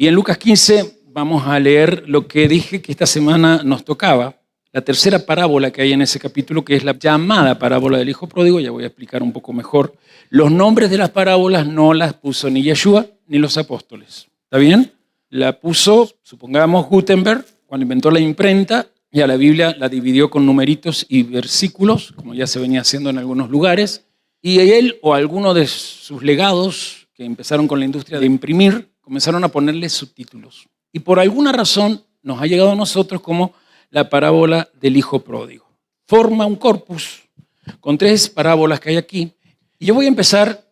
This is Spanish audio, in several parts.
Y en Lucas 15 vamos a leer lo que dije que esta semana nos tocaba, la tercera parábola que hay en ese capítulo, que es la llamada parábola del Hijo Pródigo. Ya voy a explicar un poco mejor. Los nombres de las parábolas no las puso ni Yeshua ni los apóstoles. ¿Está bien? La puso, supongamos, Gutenberg, cuando inventó la imprenta, y a la Biblia la dividió con numeritos y versículos, como ya se venía haciendo en algunos lugares, y él o alguno de sus legados, que empezaron con la industria de imprimir, comenzaron a ponerle subtítulos. Y por alguna razón nos ha llegado a nosotros como la parábola del Hijo Pródigo. Forma un corpus con 3 parábolas que hay aquí. Y yo voy a empezar,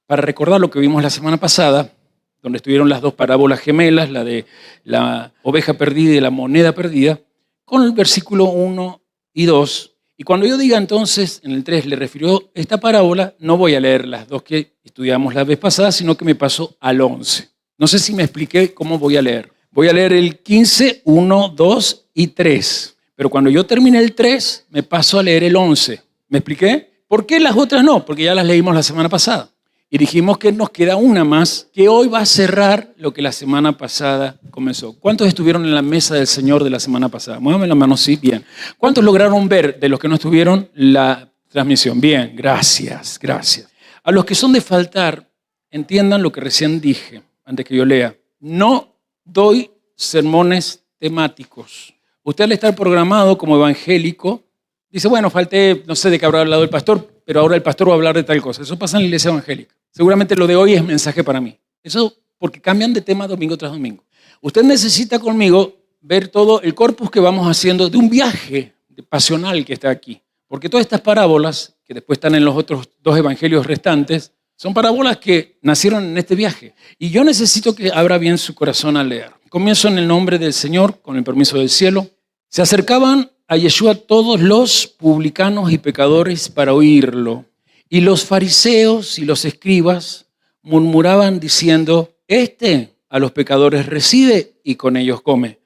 para recordar lo que vimos la semana pasada, donde estuvieron las 2 parábolas gemelas, la de la oveja perdida y la moneda perdida, con el versículo 1 y 2. Y cuando yo diga entonces, en el 3, le refirió esta parábola, no voy a leer las 2 que estudiamos la vez pasada, sino que me paso al 11. No sé si me expliqué cómo voy a leer. Voy a leer el 15, 1, 2 y 3. Pero cuando yo termine el 3, me paso a leer el 11. ¿Me expliqué? ¿Por qué las otras no? Porque ya las leímos la semana pasada. Y dijimos que nos queda una más, que hoy va a cerrar lo que la semana pasada comenzó. ¿Cuántos estuvieron en la mesa del Señor de la semana pasada? Muévame la mano, sí, bien. ¿Cuántos lograron ver de los que no estuvieron la transmisión? Bien, gracias, gracias. A los que son de faltar, entiendan lo que recién dije, antes que yo lea. No doy sermones temáticos. Usted al estar programado como evangélico, dice, bueno, falté, no sé de qué habrá hablado el pastor, pero ahora el pastor va a hablar de tal cosa. Eso pasa en la iglesia evangélica. Seguramente lo de hoy es mensaje para mí. Eso porque cambian de tema domingo tras domingo. Usted necesita conmigo ver todo el corpus que vamos haciendo de un viaje pasional que está aquí. Porque todas estas parábolas, que después están en los otros 2 evangelios restantes, son parábolas que nacieron en este viaje. Y yo necesito que abra bien su corazón al leer. Comienzo en el nombre del Señor, con el permiso del cielo. Se acercaban a Yeshua todos los publicanos y pecadores para oírlo. Y los fariseos y los escribas murmuraban diciendo, este a los pecadores recibe y con ellos come.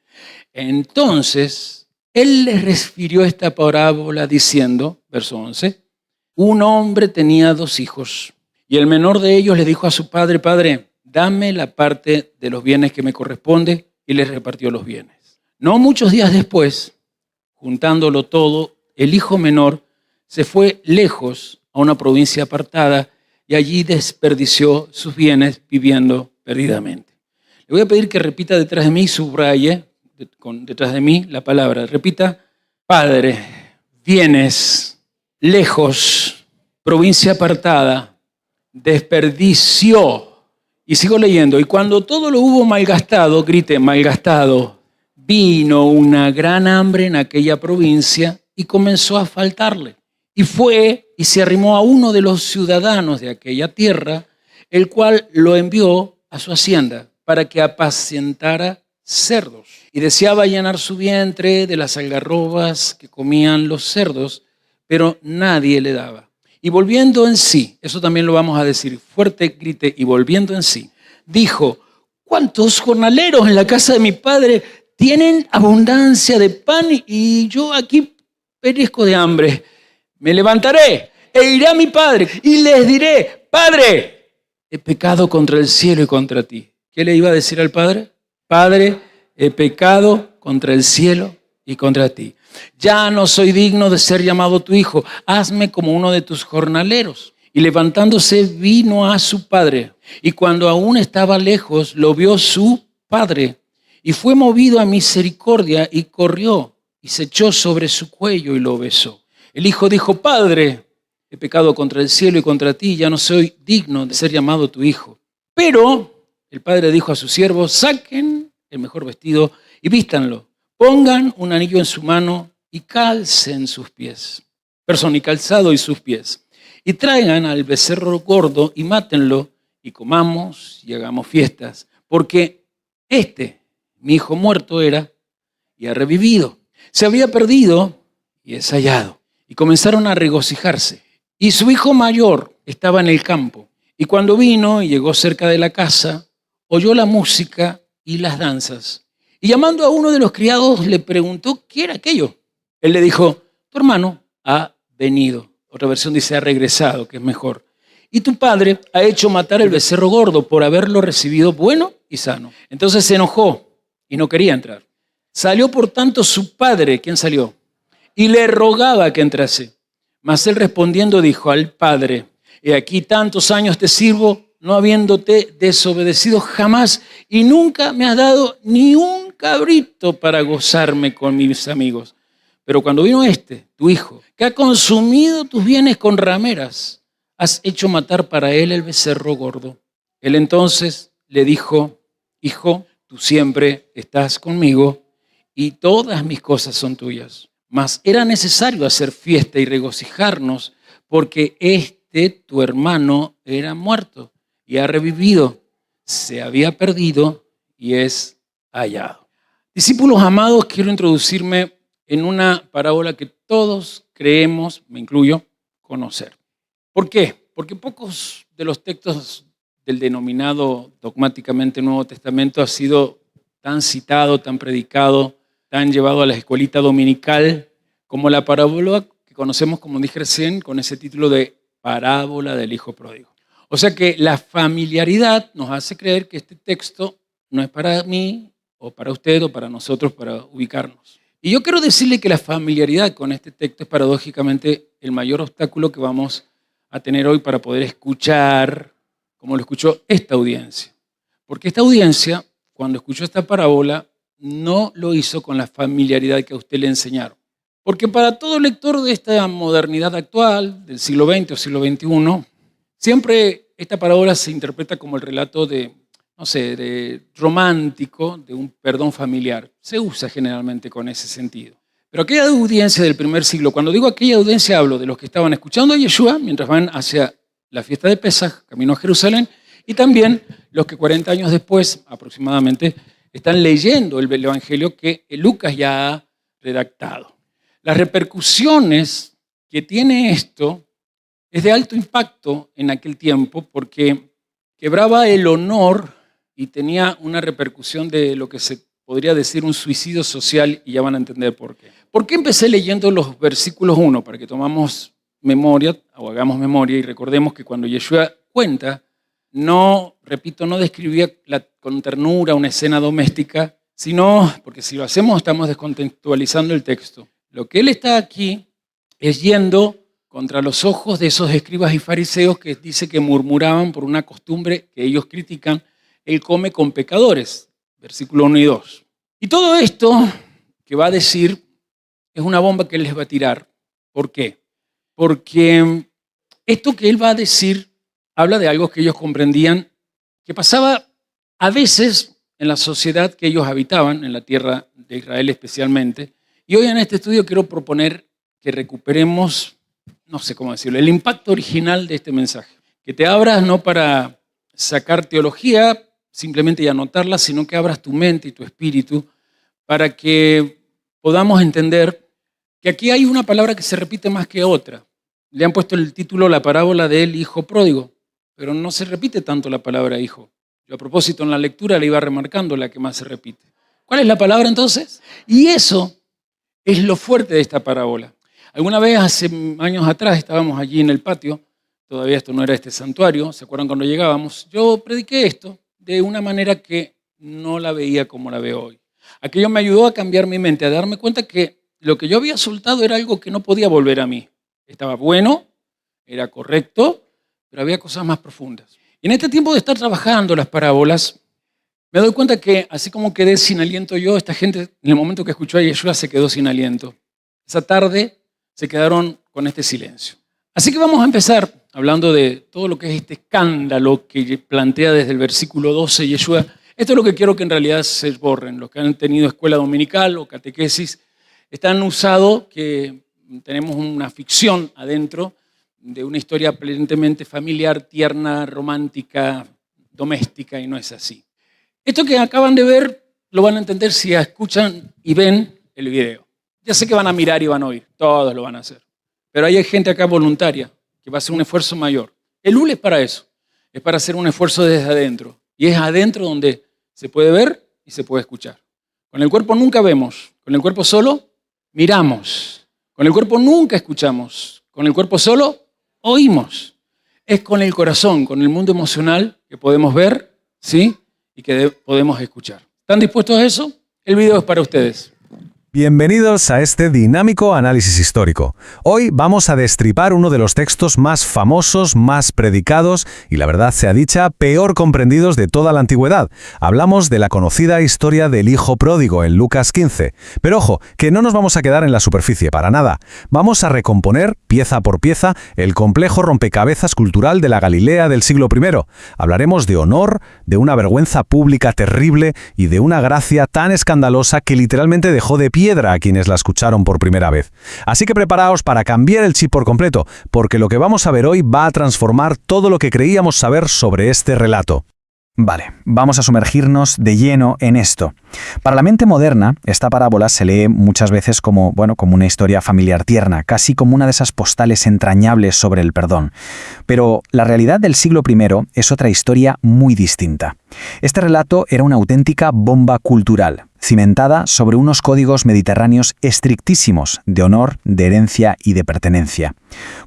Entonces, él les refirió esta parábola diciendo, verso 11, un hombre tenía 2 hijos y el menor de ellos le dijo a su padre, Padre, dame la parte de los bienes que me corresponde, y les repartió los bienes. No muchos días después, juntándolo todo, el hijo menor se fue lejos a una provincia apartada y allí desperdició sus bienes viviendo perdidamente. Le voy a pedir que repita detrás de mí, subraye detrás de mí la palabra. Repita, Padre, bienes, lejos, provincia apartada, desperdició. Y sigo leyendo. Y cuando todo lo hubo malgastado, grite, malgastado, vino una gran hambre en aquella provincia y comenzó a faltarle. Y fue y se arrimó a uno de los ciudadanos de aquella tierra, el cual lo envió a su hacienda para que apacentara cerdos. Y deseaba llenar su vientre de las algarrobas que comían los cerdos, pero nadie le daba. Y volviendo en sí, eso también lo vamos a decir fuerte, grite, y volviendo en sí, dijo, ¿cuántos jornaleros en la casa de mi padre tienen abundancia de pan y yo aquí perezco de hambre? Me levantaré e iré a mi padre y les diré, Padre, he pecado contra el cielo y contra ti. ¿Qué le iba a decir al padre? Padre, he pecado contra el cielo y contra ti. Ya no soy digno de ser llamado tu hijo. Hazme como uno de tus jornaleros. Y levantándose vino a su padre. Y cuando aún estaba lejos, lo vio su padre. Y fue movido a misericordia y corrió y se echó sobre su cuello y lo besó. El hijo dijo, Padre, he pecado contra el cielo y contra ti, ya no soy digno de ser llamado tu hijo. Pero el padre dijo a sus siervos, saquen el mejor vestido y vístanlo. Pongan un anillo en su mano y calcen sus pies. Y calzado y sus pies. Y traigan al becerro gordo y mátenlo y comamos y hagamos fiestas. Porque mi hijo muerto era y ha revivido. Se había perdido y es hallado. Y comenzaron a regocijarse. Y su hijo mayor estaba en el campo. Y cuando vino y llegó cerca de la casa, oyó la música y las danzas. Y llamando a uno de los criados, le preguntó qué era aquello. Él le dijo, tu hermano ha venido. Otra versión dice ha regresado, que es mejor. y tu padre ha hecho matar el becerro gordo por haberlo recibido bueno y sano. Entonces se enojó y no quería entrar. Salió por tanto su padre, ¿quién salió? Y le rogaba que entrase. Mas él respondiendo dijo al padre: he aquí tantos años te sirvo, no habiéndote desobedecido jamás, y nunca me has dado ni un cabrito para gozarme con mis amigos. Pero cuando vino tu hijo, que ha consumido tus bienes con rameras, has hecho matar para él el becerro gordo. Él entonces le dijo: hijo, tú siempre estás conmigo y todas mis cosas son tuyas. Mas era necesario hacer fiesta y regocijarnos, porque tu hermano era muerto y ha revivido, se había perdido y es hallado. Discípulos amados, quiero introducirme en una parábola que todos creemos, me incluyo, conocer. ¿Por qué? Porque pocos de los textos del denominado dogmáticamente Nuevo Testamento ha sido tan citado, tan predicado, tan llevado a la escuelita dominical como la parábola que conocemos, como dije recién, con ese título de parábola del hijo pródigo. O sea que la familiaridad nos hace creer que este texto no es para mí o para usted o para nosotros para ubicarnos. Y yo quiero decirle que la familiaridad con este texto es paradójicamente el mayor obstáculo que vamos a tener hoy para poder escuchar como lo escuchó esta audiencia. Porque esta audiencia, cuando escuchó esta parábola, no lo hizo con la familiaridad que a usted le enseñaron. Porque para todo lector de esta modernidad actual, del siglo XX o siglo XXI, siempre esta parábola se interpreta como el relato de romántico, de un perdón familiar. Se usa generalmente con ese sentido. Pero aquella audiencia del primer siglo, cuando digo aquella audiencia hablo de los que estaban escuchando a Yeshua mientras van hacia la fiesta de Pesaj, camino a Jerusalén, y también los que 40 años después, aproximadamente, están leyendo el Evangelio que Lucas ya ha redactado. Las repercusiones que tiene esto es de alto impacto en aquel tiempo porque quebraba el honor y tenía una repercusión de lo que se podría decir un suicidio social, y ya van a entender por qué. ¿Por qué empecé leyendo los versículos 1? Para que tomamos memoria o hagamos memoria y recordemos que cuando Yeshua cuenta, no describía con ternura una escena doméstica, sino, porque si lo hacemos estamos descontextualizando el texto. Lo que él está aquí es yendo contra los ojos de esos escribas y fariseos que dice que murmuraban por una costumbre que ellos critican: él come con pecadores, versículo 1 y 2. Y todo esto que va a decir es una bomba que él les va a tirar. ¿Por qué? Porque esto que él va a decir habla de algo que ellos comprendían que pasaba a veces en la sociedad que ellos habitaban, en la tierra de Israel especialmente. Y hoy en este estudio quiero proponer que recuperemos, no sé cómo decirlo, el impacto original de este mensaje. Que te abras no para sacar teología simplemente y anotarla, sino que abras tu mente y tu espíritu para que podamos entender que aquí hay una palabra que se repite más que otra. Le han puesto el título La parábola del hijo pródigo, pero no se repite tanto la palabra hijo. Yo a propósito en la lectura le iba remarcando la que más se repite. ¿Cuál es la palabra entonces? Y eso es lo fuerte de esta parábola. Alguna vez, hace años atrás, estábamos allí en el patio, todavía esto no era este santuario, ¿se acuerdan cuando llegábamos? Yo prediqué esto de una manera que no la veía como la veo hoy. Aquello me ayudó a cambiar mi mente, a darme cuenta que lo que yo había soltado era algo que no podía volver a mí. Estaba bueno, era correcto, pero había cosas más profundas. Y en este tiempo de estar trabajando las parábolas, me doy cuenta que así como quedé sin aliento yo, esta gente en el momento que escuchó a Yeshua se quedó sin aliento. Esa tarde se quedaron con este silencio. Así que vamos a empezar hablando de todo lo que es este escándalo que plantea desde el versículo 12 Yeshua. Esto es lo que quiero que en realidad se borren. Los que han tenido escuela dominical o catequesis están usado que tenemos una ficción adentro de una historia aparentemente familiar, tierna, romántica, doméstica, y no es así. Esto que acaban de ver lo van a entender si escuchan y ven el video. Ya sé que van a mirar y van a oír, todos lo van a hacer. Pero hay gente acá voluntaria que va a hacer un esfuerzo mayor. El UL es para eso, es para hacer un esfuerzo desde adentro. Y es adentro donde se puede ver y se puede escuchar. Con el cuerpo nunca vemos, con el cuerpo solo miramos. Con el cuerpo nunca escuchamos, con el cuerpo solo oímos. Es con el corazón, con el mundo emocional que podemos ver, ¿sí? Y que podemos escuchar. ¿Están dispuestos a eso? El video es para ustedes. Bienvenidos a este dinámico análisis histórico. Hoy vamos a destripar uno de los textos más famosos, más predicados y, la verdad sea dicha, peor comprendidos de toda la antigüedad. Hablamos de la conocida historia del hijo pródigo en Lucas 15. Pero ojo, que no nos vamos a quedar en la superficie para nada. Vamos a recomponer, pieza por pieza, el complejo rompecabezas cultural de la Galilea del siglo I. Hablaremos de honor, de una vergüenza pública terrible y de una gracia tan escandalosa que literalmente dejó de pie a quienes la escucharon por primera vez. Así que preparaos para cambiar el chip por completo, porque lo que vamos a ver hoy va a transformar todo lo que creíamos saber sobre este relato. Vale, vamos a sumergirnos de lleno en esto. Para la mente moderna, esta parábola se lee muchas veces como una historia familiar tierna, casi como una de esas postales entrañables sobre el perdón. Pero la realidad del siglo I es otra historia muy distinta. Este relato era una auténtica bomba cultural, cimentada sobre unos códigos mediterráneos estrictísimos de honor, de herencia y de pertenencia.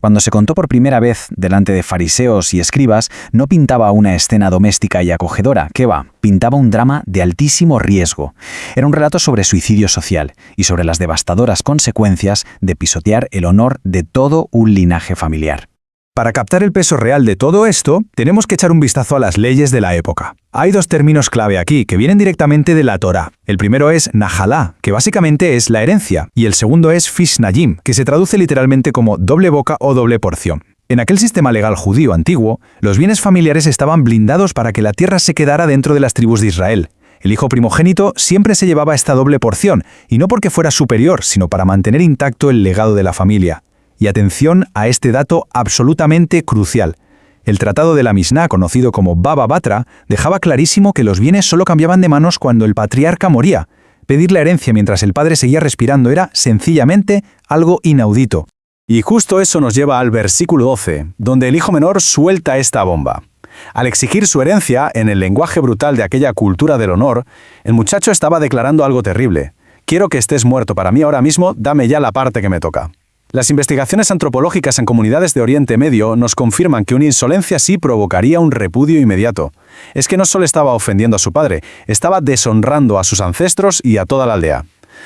Cuando se contó por primera vez delante de fariseos y escribas, no pintaba una escena doméstica y acogedora, ¿qué va? Pintaba un drama de altísimo riesgo. Era un relato sobre suicidio social y sobre las devastadoras consecuencias de pisotear el honor de todo un linaje familiar. Para captar el peso real de todo esto, tenemos que echar un vistazo a las leyes de la época. Hay dos términos clave aquí, que vienen directamente de la Torá. El primero es nahalá, que básicamente es la herencia, y el segundo es fishnayim, que se traduce literalmente como doble boca o doble porción. En aquel sistema legal judío antiguo, los bienes familiares estaban blindados para que la tierra se quedara dentro de las tribus de Israel. El hijo primogénito siempre se llevaba esta doble porción, y no porque fuera superior, sino para mantener intacto el legado de la familia. Y atención a este dato absolutamente crucial. El tratado de la Misná, conocido como Baba Batra, dejaba clarísimo que los bienes solo cambiaban de manos cuando el patriarca moría. Pedir la herencia mientras el padre seguía respirando era, sencillamente, algo inaudito. Y justo eso nos lleva al versículo 12, donde el hijo menor suelta esta bomba. Al exigir su herencia, en el lenguaje brutal de aquella cultura del honor, el muchacho estaba declarando algo terrible. Quiero que estés muerto para mí ahora mismo, dame ya la parte que me toca. Las investigaciones antropológicas en comunidades de Oriente Medio nos confirman que una insolencia así provocaría un repudio inmediato. Es que no solo estaba ofendiendo a su padre, estaba deshonrando a sus ancestros y a toda la aldea.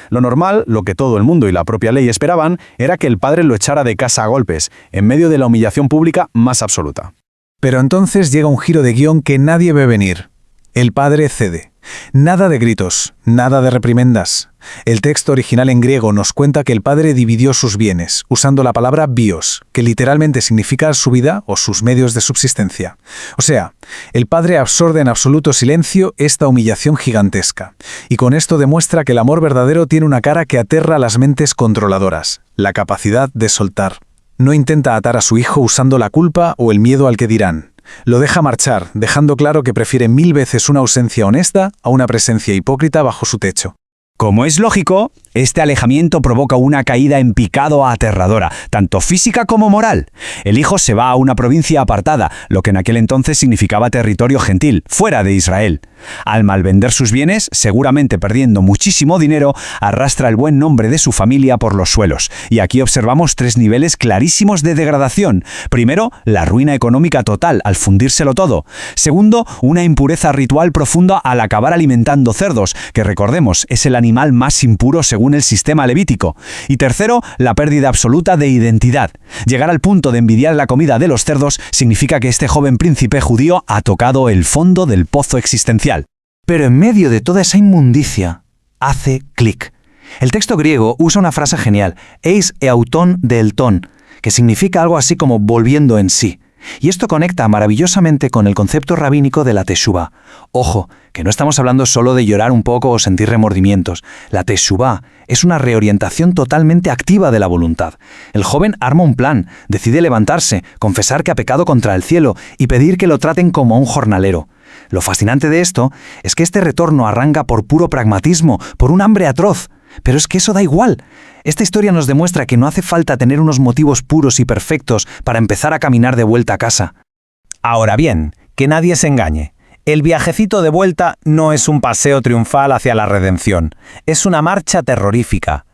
Lo normal, lo que todo el mundo y la propia ley esperaban, era que el padre lo echara de casa a golpes, en medio de la humillación pública más absoluta. Pero entonces llega un giro de guión que nadie ve venir. El padre cede. Nada de gritos, nada de reprimendas. El texto original en griego nos cuenta que el padre dividió sus bienes, usando la palabra bios, que literalmente significa su vida o sus medios de subsistencia. O sea, el padre absorbe en absoluto silencio esta humillación gigantesca. Y con esto demuestra que el amor verdadero tiene una cara que aterra a las mentes controladoras, la capacidad de soltar. No intenta atar a su hijo usando la culpa o el miedo al que dirán. Lo deja marchar, dejando claro que prefiere 1000 veces una ausencia honesta a una presencia hipócrita bajo su techo. Como es lógico, este alejamiento provoca una caída en picado aterradora, tanto física como moral. El hijo se va a una provincia apartada, lo que en aquel entonces significaba territorio gentil, fuera de Israel. Al malvender sus bienes, seguramente perdiendo muchísimo dinero, arrastra el buen nombre de su familia por los suelos. Y aquí observamos 3 niveles clarísimos de degradación. Primero, la ruina económica total al fundírselo todo. Segundo, una impureza ritual profunda al acabar alimentando cerdos, que recordemos es el animal más impuro según el sistema levítico. Y tercero, la pérdida absoluta de identidad. Llegar al punto de envidiar la comida de los cerdos significa que este joven príncipe judío ha tocado el fondo del pozo existencial. Pero en medio de toda esa inmundicia, hace clic. El texto griego usa una frase genial, eis eauton de elton, que significa algo así como volviendo en sí. Y esto conecta maravillosamente con el concepto rabínico de la teshuvá. Ojo, que no estamos hablando solo de llorar un poco o sentir remordimientos. La teshuvá es una reorientación totalmente activa de la voluntad. El joven arma un plan, decide levantarse, confesar que ha pecado contra el cielo y pedir que lo traten como a un jornalero. Lo fascinante de esto es que este retorno arranca por puro pragmatismo, por un hambre atroz. Pero es que eso da igual. Esta historia nos demuestra que no hace falta tener unos motivos puros y perfectos para empezar a caminar de vuelta a casa. Ahora bien, que nadie se engañe. El viajecito de vuelta no es un paseo triunfal hacia la redención. Es una marcha terrorífica.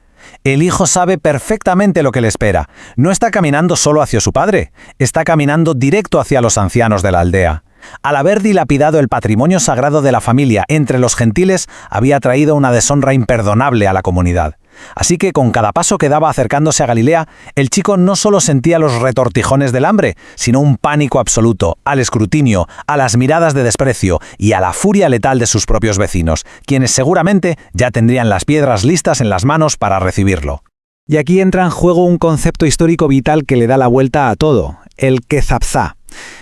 El hijo sabe perfectamente lo que le espera. No está caminando solo hacia su padre, está caminando directo hacia los ancianos de la aldea. Al haber dilapidado el patrimonio sagrado de la familia entre los gentiles, había traído una deshonra imperdonable a la comunidad. Así que con cada paso que daba acercándose a Galilea, el chico no solo sentía los retortijones del hambre, sino un pánico absoluto, al escrutinio, a las miradas de desprecio y a la furia letal de sus propios vecinos, quienes seguramente ya tendrían las piedras listas en las manos para recibirlo. Y aquí entra en juego un concepto histórico vital que le da la vuelta a todo, el kezabzá.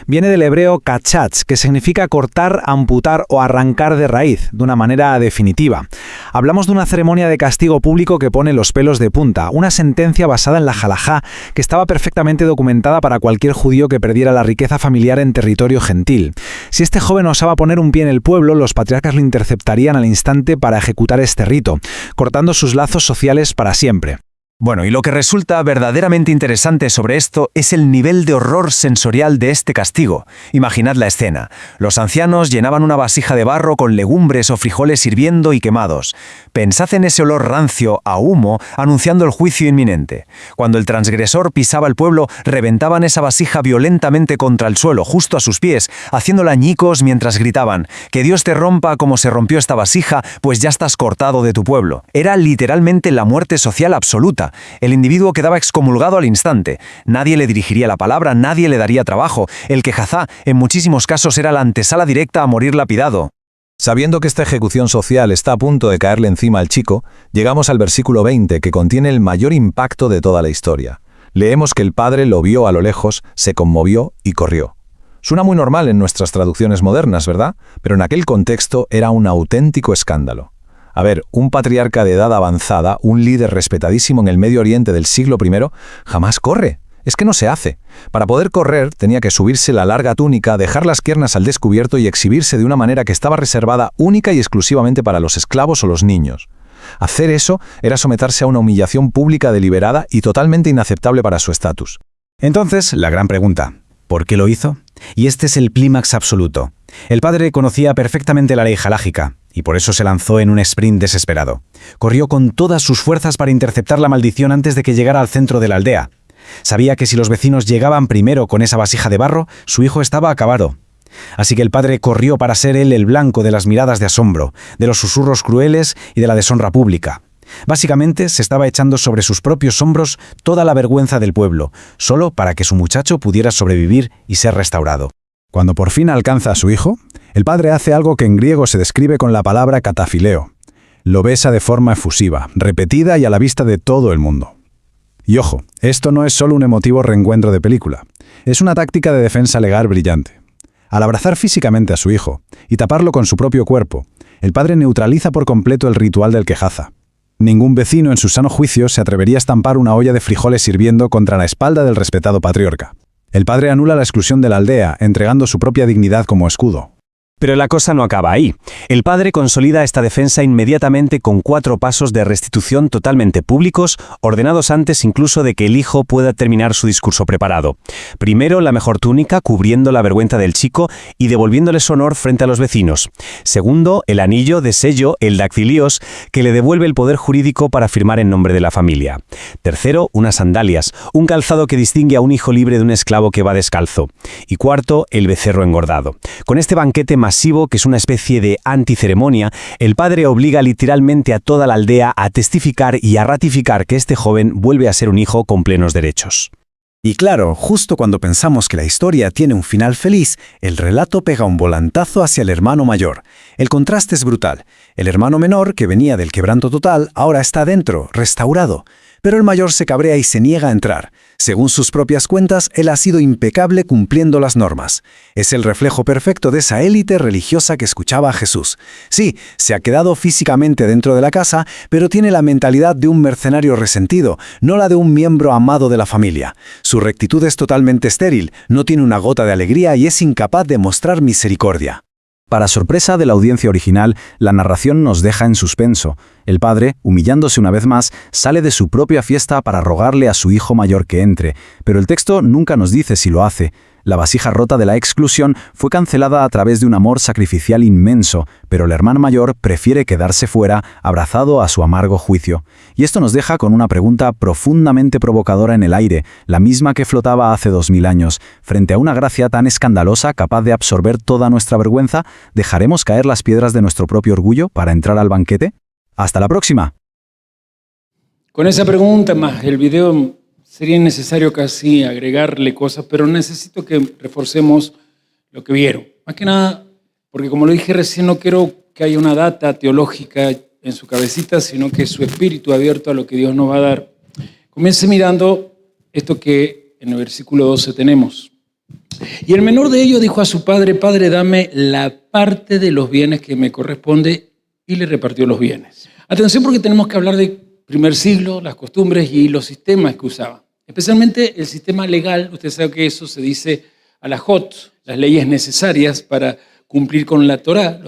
Viene del hebreo kachatz, que significa cortar, amputar o arrancar de raíz, de una manera definitiva. Hablamos de una ceremonia de castigo público que pone los pelos de punta, una sentencia basada en la halajá, que estaba perfectamente documentada para cualquier judío que perdiera la riqueza familiar en territorio gentil. Si este joven osaba poner un pie en el pueblo, los patriarcas lo interceptarían al instante para ejecutar este rito, cortando sus lazos sociales para siempre. Bueno, y lo que resulta verdaderamente interesante sobre esto es el nivel de horror sensorial de este castigo. Imaginad la escena. Los ancianos llenaban una vasija de barro con legumbres o frijoles hirviendo y quemados. Pensad en ese olor rancio a humo anunciando el juicio inminente. Cuando el transgresor pisaba el pueblo, reventaban esa vasija violentamente contra el suelo, justo a sus pies, haciéndola añicos mientras gritaban: «Que Dios te rompa como se rompió esta vasija, pues ya estás cortado de tu pueblo». Era literalmente la muerte social absoluta. El individuo quedaba excomulgado al instante. Nadie le dirigiría la palabra, nadie le daría trabajo. El quejazá, en muchísimos casos, era la antesala directa a morir lapidado. Sabiendo que esta ejecución social está a punto de caerle encima al chico, llegamos al versículo 20, que contiene el mayor impacto de toda la historia. Leemos que el padre lo vio a lo lejos, se conmovió y corrió. Suena muy normal en nuestras traducciones modernas, ¿verdad? Pero en aquel contexto era un auténtico escándalo. A ver, un patriarca de edad avanzada, un líder respetadísimo en el Medio Oriente del siglo I, jamás corre. Es que no se hace. Para poder correr, tenía que subirse la larga túnica, dejar las piernas al descubierto y exhibirse de una manera que estaba reservada única y exclusivamente para los esclavos o los niños. Hacer eso era someterse a una humillación pública deliberada y totalmente inaceptable para su estatus. Entonces, la gran pregunta: ¿por qué lo hizo? Y este es el clímax absoluto. El padre conocía perfectamente la ley halágica, y por eso se lanzó en un sprint desesperado. Corrió con todas sus fuerzas para interceptar la maldición antes de que llegara al centro de la aldea. Sabía que si los vecinos llegaban primero con esa vasija de barro, su hijo estaba acabado. Así que el padre corrió para ser él el blanco de las miradas de asombro, de los susurros crueles y de la deshonra pública. Básicamente se estaba echando sobre sus propios hombros toda la vergüenza del pueblo, solo para que su muchacho pudiera sobrevivir y ser restaurado. Cuando por fin alcanza a su hijo, el padre hace algo que en griego se describe con la palabra katafileo. Lo besa de forma efusiva, repetida y a la vista de todo el mundo. Y ojo, esto no es solo un emotivo reencuentro de película, es una táctica de defensa legal brillante. Al abrazar físicamente a su hijo y taparlo con su propio cuerpo, el padre neutraliza por completo el ritual del quejaza. Ningún vecino en su sano juicio se atrevería a estampar una olla de frijoles hirviendo contra la espalda del respetado patriarca. El padre anula la exclusión de la aldea, entregando su propia dignidad como escudo. Pero la cosa no acaba ahí. El padre consolida esta defensa inmediatamente con 4 pasos de restitución totalmente públicos, ordenados antes incluso de que el hijo pueda terminar su discurso preparado. Primero, la mejor túnica, cubriendo la vergüenza del chico y devolviéndole su honor frente a los vecinos. Segundo, el anillo de sello, el dactilios, que le devuelve el poder jurídico para firmar en nombre de la familia. Tercero, unas sandalias, un calzado que distingue a un hijo libre de un esclavo que va descalzo. Y cuarto, el becerro engordado. Con este banquete masivo, que es una especie de anticeremonia, el padre obliga literalmente a toda la aldea a testificar y a ratificar que este joven vuelve a ser un hijo con plenos derechos. Y claro, justo cuando pensamos que la historia tiene un final feliz, el relato pega un volantazo hacia el hermano mayor. El contraste es brutal. El hermano menor, que venía del quebranto total, ahora está dentro, restaurado. Pero el mayor se cabrea y se niega a entrar. Según sus propias cuentas, él ha sido impecable cumpliendo las normas. Es el reflejo perfecto de esa élite religiosa que escuchaba a Jesús. Sí, se ha quedado físicamente dentro de la casa, pero tiene la mentalidad de un mercenario resentido, no la de un miembro amado de la familia. Su rectitud es totalmente estéril, no tiene una gota de alegría y es incapaz de mostrar misericordia. Para sorpresa de la audiencia original, la narración nos deja en suspenso. El padre, humillándose una vez más, sale de su propia fiesta para rogarle a su hijo mayor que entre, pero el texto nunca nos dice si lo hace. La vasija rota de la exclusión fue cancelada a través de un amor sacrificial inmenso, pero el hermano mayor prefiere quedarse fuera, abrazado a su amargo juicio. Y esto nos deja con una pregunta profundamente provocadora en el aire, la misma que flotaba hace 2000 años. Frente a una gracia tan escandalosa, capaz de absorber toda nuestra vergüenza, ¿dejaremos caer las piedras de nuestro propio orgullo para entrar al banquete? ¡Hasta la próxima! Con esa pregunta más el video sería necesario casi agregarle cosas, pero necesito que reforcemos lo que vieron. Más que nada, porque como lo dije recién, no quiero que haya una data teológica en su cabecita, sino que su espíritu abierto a lo que Dios nos va a dar. Comience mirando esto que en el versículo 12 tenemos. Y el menor de ellos dijo a su padre: Padre, dame la parte de los bienes que me corresponde, y le repartió los bienes. Atención, porque tenemos que hablar del primer siglo, las costumbres y los sistemas que usaban. Especialmente el sistema legal. Usted sabe que eso se dice alajot, las leyes necesarias para cumplir con la Torá.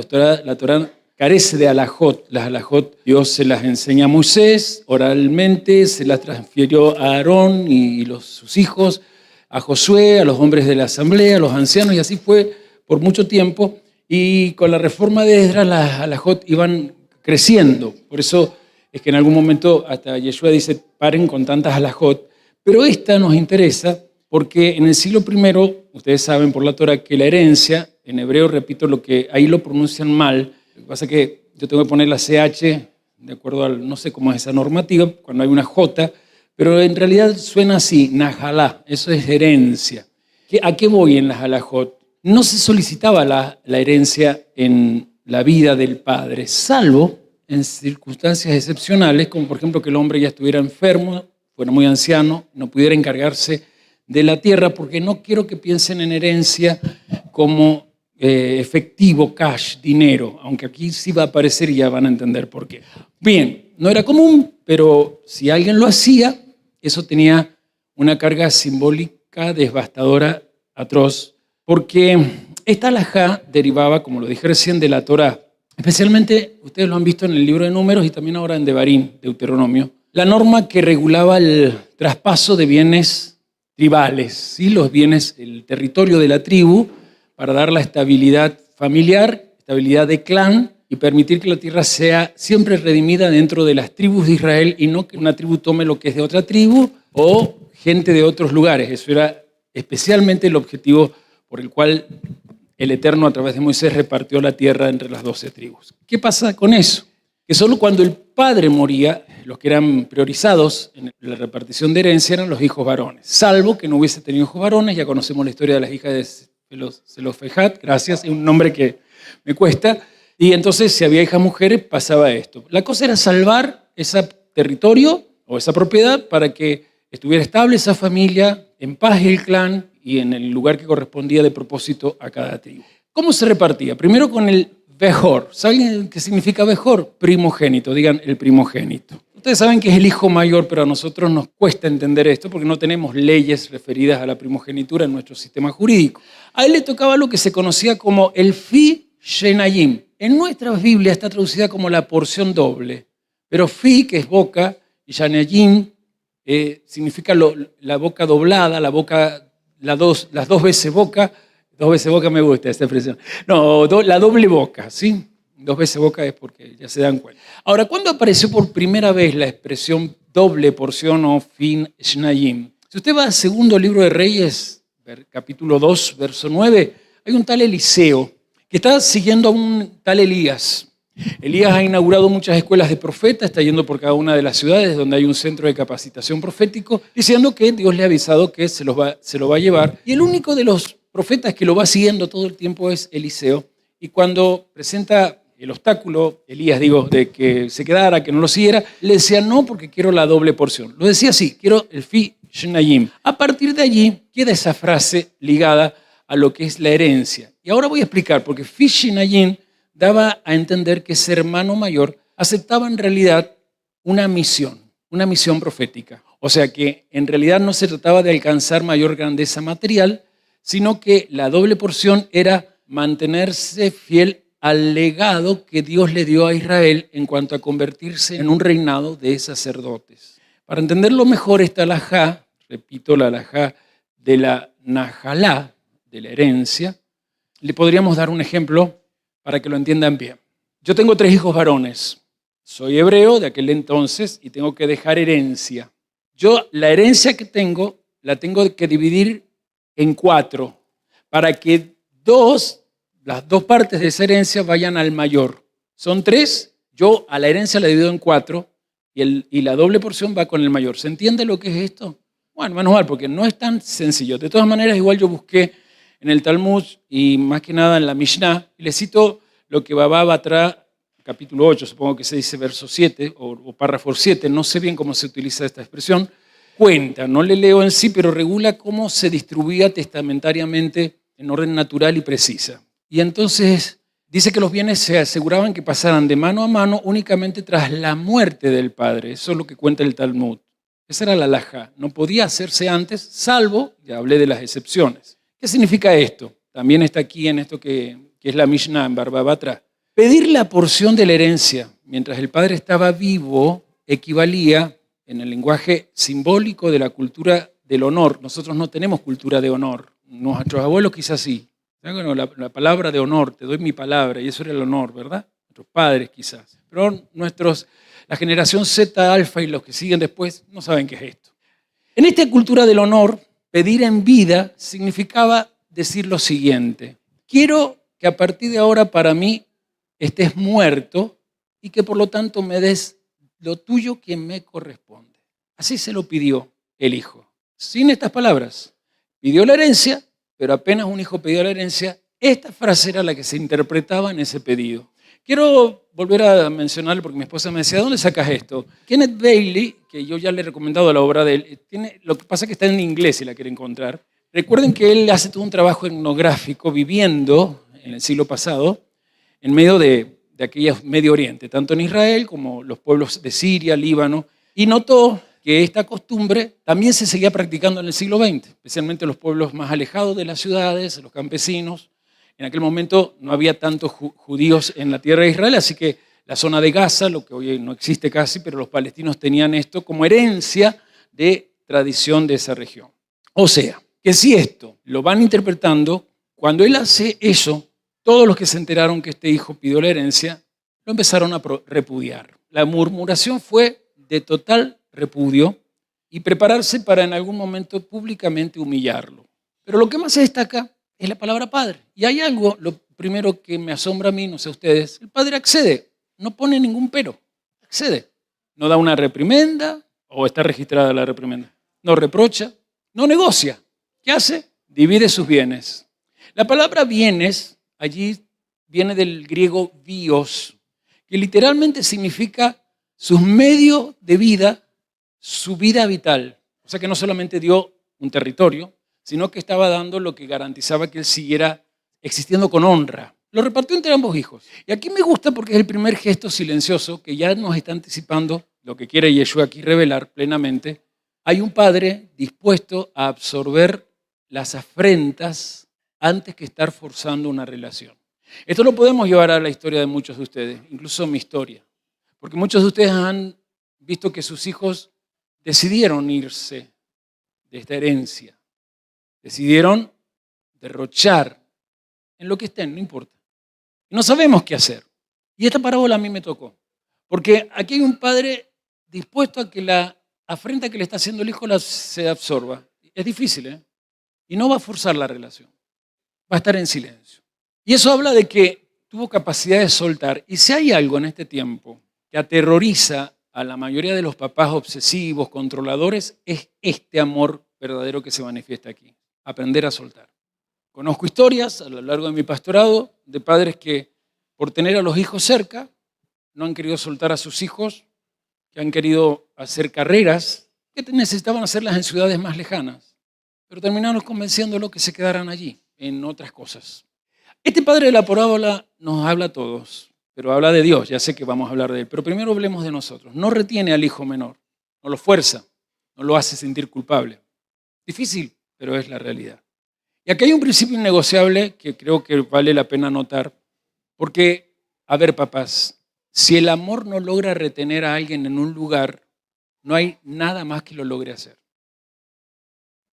La Torá carece de alajot. Las alajot Dios se las enseña a Moisés oralmente, se las transfirió a Aarón y sus hijos, a Josué, a los hombres de la asamblea, a los ancianos, y así fue por mucho tiempo. Y con la reforma de Esdras, las alajot iban creciendo. Por eso es que en algún momento hasta Yeshua dice: paren con tantas alajot. Pero esta nos interesa porque en el siglo I, ustedes saben por la Torah que la herencia, en hebreo, repito, lo que ahí lo pronuncian mal. Lo que pasa es que yo tengo que poner la CH de acuerdo al, no sé cómo es esa normativa, cuando hay una J, pero en realidad suena así, najalá, eso es herencia. ¿A qué voy en las halajot? No se solicitaba la herencia en la vida del padre, salvo en circunstancias excepcionales, como por ejemplo que el hombre ya estuviera enfermo, fuera muy anciano, no pudiera encargarse de la tierra, porque no quiero que piensen en herencia como efectivo, cash, dinero, aunque aquí sí va a aparecer y ya van a entender por qué. Bien, no era común, pero si alguien lo hacía, eso tenía una carga simbólica devastadora, atroz, porque esta halajá derivaba, como lo dije recién, de la Torá. Especialmente, ustedes lo han visto en el libro de Números y también ahora en Devarim, Deuteronomio, la norma que regulaba el traspaso de bienes tribales, ¿sí? Los bienes, el territorio de la tribu, para dar la estabilidad familiar, estabilidad de clan y permitir que la tierra sea siempre redimida dentro de las tribus de Israel y no que una tribu tome lo que es de otra tribu o gente de otros lugares. Eso era especialmente el objetivo por el cual el Eterno a través de Moisés repartió la tierra entre las 12 tribus. ¿Qué pasa con eso? Que solo cuando el padre moría, los que eran priorizados en la repartición de herencia eran los hijos varones, salvo que no hubiese tenido hijos varones. Ya conocemos la historia de las hijas de Zelofejat, gracias, es un nombre que me cuesta. Y entonces, si había hijas mujeres, pasaba esto. La cosa era salvar ese territorio o esa propiedad para que estuviera estable esa familia, en paz el clan y en el lugar que correspondía de propósito a cada tribu. ¿Cómo se repartía? Primero con el Bejor. ¿Saben qué significa Bejor? Primogénito, digan el primogénito. Ustedes saben que es el hijo mayor, pero a nosotros nos cuesta entender esto porque no tenemos leyes referidas a la primogenitura en nuestro sistema jurídico. A él le tocaba lo que se conocía como el Fi Shenayim. En nuestras Biblias está traducida como la porción doble, pero Fi, que es boca, y Shenayim significa la boca doblada, las dos veces boca. Dos veces boca me gusta esta expresión. No, la doble boca, ¿sí? Dos veces boca es porque ya se dan cuenta. Ahora, ¿cuándo apareció por primera vez la expresión doble porción o fin shnayim? Si usted va al segundo libro de Reyes, capítulo 2, verso 9, hay un tal Eliseo que está siguiendo a un tal Elías. Elías ha inaugurado muchas escuelas de profetas, está yendo por cada una de las ciudades donde hay un centro de capacitación profético, diciendo que Dios le ha avisado que se lo va a llevar. Y el único de los profetas que lo va siguiendo todo el tiempo es Eliseo. Y cuando presenta el obstáculo, Elías, de que se quedara, que no lo siguiera, le decía: no, porque quiero la doble porción. Lo decía así: quiero el fi shenayim. A partir de allí queda esa frase ligada a lo que es la herencia. Y ahora voy a explicar, porque fi shenayim daba a entender que ese hermano mayor aceptaba en realidad una misión profética. O sea que en realidad no se trataba de alcanzar mayor grandeza material, sino que la doble porción era mantenerse fiel al legado que Dios le dio a Israel en cuanto a convertirse en un reinado de sacerdotes. Para entenderlo mejor, esta halajá, repito, la halajá de la najalá, de la herencia, le podríamos dar un ejemplo para que lo entiendan bien. Yo tengo 3 hijos varones. Soy hebreo de aquel entonces y tengo que dejar herencia. Yo la herencia que tengo la tengo que dividir en 4 para que las dos partes de esa herencia vayan al mayor. Son 3, yo a la herencia la divido en 4 y la doble porción va con el mayor. ¿Se entiende lo que es esto? Bueno, menos mal, porque no es tan sencillo. De todas maneras, igual yo busqué en el Talmud y más que nada en la Mishnah, y les cito lo que Baba Batra, capítulo 8, supongo que se dice verso 7 o párrafo 7, no sé bien cómo se utiliza esta expresión, cuenta, no le leo en sí, pero regula cómo se distribuía testamentariamente en orden natural y precisa. Y entonces dice que los bienes se aseguraban que pasaran de mano a mano únicamente tras la muerte del padre. Eso es lo que cuenta el Talmud. Esa era la halajá. No podía hacerse antes, salvo, ya hablé de las excepciones. ¿Qué significa esto? También está aquí en esto que es la Mishnah en Baba Batra. Pedir la porción de la herencia mientras el padre estaba vivo equivalía, en el lenguaje simbólico de la cultura del honor. Nosotros no tenemos cultura de honor. Nuestros abuelos quizás sí. Bueno, la palabra de honor, te doy mi palabra, y eso era el honor, ¿verdad? Nuestros padres quizás. Pero la generación Z, alfa y los que siguen después no saben qué es esto. En esta cultura del honor, pedir en vida significaba decir lo siguiente: quiero que a partir de ahora para mí estés muerto y que por lo tanto me des lo tuyo que me corresponde. Así se lo pidió el hijo. Sin estas palabras, pidió la herencia, pero apenas un hijo pidió la herencia, esta frase era la que se interpretaba en ese pedido. Quiero volver a mencionarlo porque mi esposa me decía, ¿dónde sacas esto? Kenneth Bailey, que yo ya le he recomendado la obra de él, lo que pasa es que está en inglés si la quiere encontrar. Recuerden que él hace todo un trabajo etnográfico viviendo en el siglo pasado en medio de aquellos Medio Oriente, tanto en Israel como los pueblos de Siria, Líbano, y notó que esta costumbre también se seguía practicando en el siglo XX, especialmente en los pueblos más alejados de las ciudades, los campesinos. En aquel momento no había tantos judíos en la tierra de Israel, así que la zona de Gaza, lo que hoy no existe casi, pero los palestinos tenían esto como herencia de tradición de esa región. O sea, que si esto lo van interpretando, cuando él hace eso, todos los que se enteraron que este hijo pidió la herencia, lo empezaron a repudiar. La murmuración fue de total repudio y prepararse para en algún momento públicamente humillarlo. Pero lo que más se destaca es la palabra padre. Y hay algo, lo primero que me asombra a mí, no sé a ustedes, el padre accede, no pone ningún pero, accede. No da una reprimenda, o está registrada la reprimenda, no reprocha, no negocia. ¿Qué hace? Divide sus bienes. La palabra bienes allí viene del griego bios, que literalmente significa sus medios de vida, su vida vital. O sea que no solamente dio un territorio, sino que estaba dando lo que garantizaba que él siguiera existiendo con honra. Lo repartió entre ambos hijos. Y aquí me gusta porque es el primer gesto silencioso que ya nos está anticipando lo que quiere Yeshua aquí revelar plenamente. Hay un padre dispuesto a absorber las afrentas antes que estar forzando una relación. Esto lo podemos llevar a la historia de muchos de ustedes, incluso mi historia. Porque muchos de ustedes han visto que sus hijos decidieron irse de esta herencia. Decidieron derrochar en lo que estén, no importa. No sabemos qué hacer. Y esta parábola a mí me tocó. Porque aquí hay un padre dispuesto a que la afrenta que le está haciendo el hijo se absorba. Es difícil, ¿eh? Y no va a forzar la relación. Va a estar en silencio. Y eso habla de que tuvo capacidad de soltar. Y si hay algo en este tiempo que aterroriza a la mayoría de los papás obsesivos, controladores, es este amor verdadero que se manifiesta aquí. Aprender a soltar. Conozco historias a lo largo de mi pastorado de padres que por tener a los hijos cerca no han querido soltar a sus hijos, que han querido hacer carreras que necesitaban hacerlas en ciudades más lejanas, pero terminaron convenciéndolo que se quedaran allí, en otras cosas. Este padre de la parábola nos habla a todos, pero habla de Dios, ya sé que vamos a hablar de él, pero primero hablemos de nosotros. No retiene al hijo menor, no lo fuerza, no lo hace sentir culpable. Difícil, pero es la realidad. Y aquí hay un principio innegociable que creo que vale la pena notar, porque, a ver, papás, si el amor no logra retener a alguien en un lugar, no hay nada más que lo logre hacer.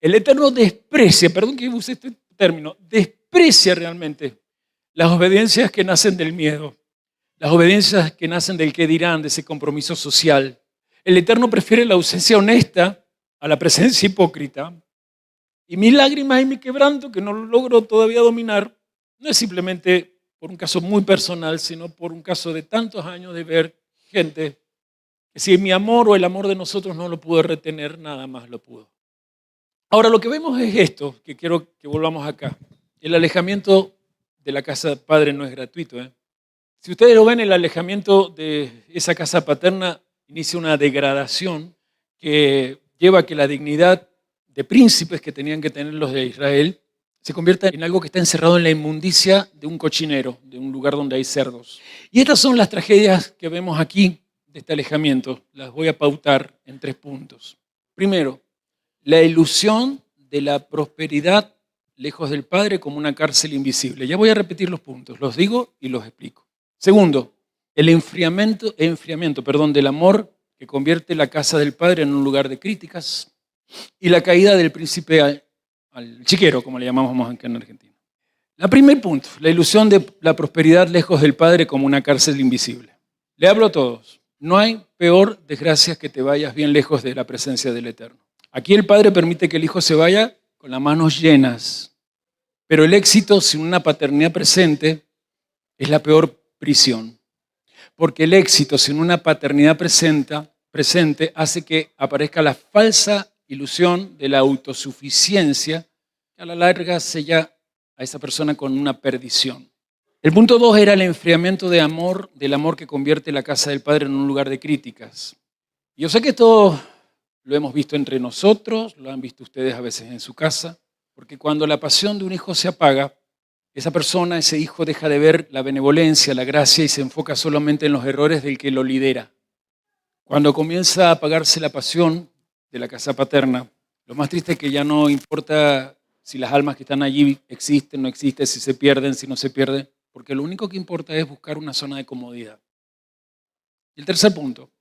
El Eterno desprecia, perdón que use este término, desprecia realmente las obediencias que nacen del miedo, las obediencias que nacen del qué dirán, de ese compromiso social. El Eterno prefiere la ausencia honesta a la presencia hipócrita. Y mi lágrima y mi quebranto, que no lo logro todavía dominar, no es simplemente por un caso muy personal, sino por un caso de tantos años de ver gente que si mi amor o el amor de nosotros no lo pudo retener, nada más lo pudo. Ahora lo que vemos es esto, que quiero que volvamos acá. El alejamiento de la casa del padre no es gratuito. Si ustedes lo ven, el alejamiento de esa casa paterna inicia una degradación que lleva a que la dignidad de príncipes que tenían que tener los de Israel se convierta en algo que está encerrado en la inmundicia de un cochinero, de un lugar donde hay cerdos. Y estas son las tragedias que vemos aquí de este alejamiento. Las voy a pautar en 3 puntos. Primero, la ilusión de la prosperidad lejos del Padre como una cárcel invisible. Ya voy a repetir los puntos, los digo y los explico. Segundo, el enfriamiento del amor que convierte la casa del Padre en un lugar de críticas y la caída del príncipe al chiquero, como le llamamos acá en Argentina. El primer punto, la ilusión de la prosperidad lejos del Padre como una cárcel invisible. Le hablo a todos, no hay peor desgracia que te vayas bien lejos de la presencia del Eterno. Aquí el Padre permite que el Hijo se vaya con las manos llenas, pero el éxito sin una paternidad presente es la peor prisión, porque el éxito sin una paternidad presente hace que aparezca la falsa ilusión de la autosuficiencia que a la larga sella a esa persona con una perdición. El punto 2 era el enfriamiento del amor que convierte la casa del Padre en un lugar de críticas. Yo sé que esto lo hemos visto entre nosotros, lo han visto ustedes a veces en su casa, porque cuando la pasión de un hijo se apaga, esa persona, ese hijo deja de ver la benevolencia, la gracia y se enfoca solamente en los errores del que lo lidera. Cuando comienza a apagarse la pasión de la casa paterna, lo más triste es que ya no importa si las almas que están allí existen, no existen, si se pierden, si no se pierden, porque lo único que importa es buscar una zona de comodidad. Y el tercer punto,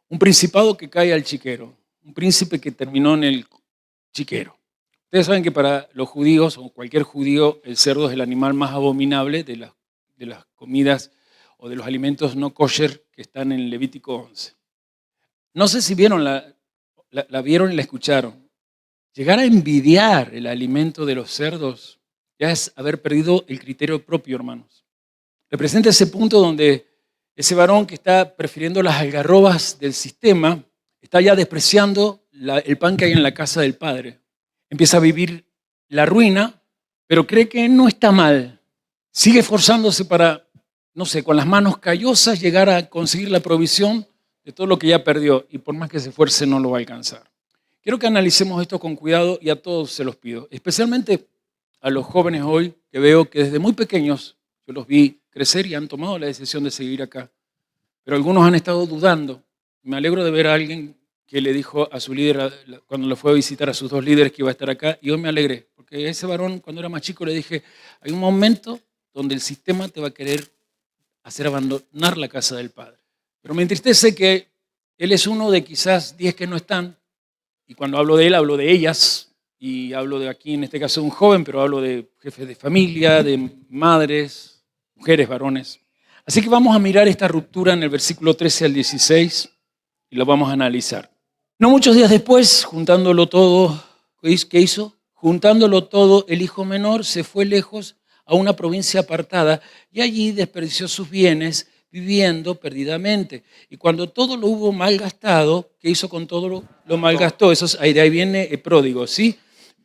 un principado que cae al chiquero, un príncipe que terminó en el chiquero. Ustedes saben que para los judíos, o cualquier judío, el cerdo es el animal más abominable de las comidas o de los alimentos no kosher que están en Levítico 11. No sé si vieron la vieron y la escucharon. Llegar a envidiar el alimento de los cerdos ya es haber perdido el criterio propio, hermanos. Representa ese punto donde ese varón que está prefiriendo las algarrobas del sistema está ya despreciando el pan que hay en la casa del Padre. Empieza a vivir la ruina, pero cree que no está mal. Sigue esforzándose para, no sé, con las manos callosas llegar a conseguir la provisión de todo lo que ya perdió y por más que se esfuerce no lo va a alcanzar. Quiero que analicemos esto con cuidado y a todos se los pido, especialmente a los jóvenes hoy que veo que desde muy pequeños yo los vi crecer y han tomado la decisión de seguir acá, pero algunos han estado dudando. Me alegro de ver a alguien que le dijo a su líder, cuando lo fue a visitar a sus 2 líderes que iba a estar acá, y yo me alegré, porque ese varón cuando era más chico le dije, hay un momento donde el sistema te va a querer hacer abandonar la casa del Padre. Pero me entristece que él es uno de quizás 10 que no están, y cuando hablo de él, hablo de ellas, y hablo de aquí, en este caso, de un joven, pero hablo de jefes de familia, de madres, mujeres, varones. Así que vamos a mirar esta ruptura en el versículo 13 al 16 y lo vamos a analizar. No muchos días después, juntándolo todo, ¿qué hizo? Juntándolo todo, el hijo menor se fue lejos a una provincia apartada y allí desperdició sus bienes viviendo perdidamente. Y cuando todo lo hubo malgastado, ¿qué hizo con todo lo malgastó? De ahí viene el pródigo, ¿sí?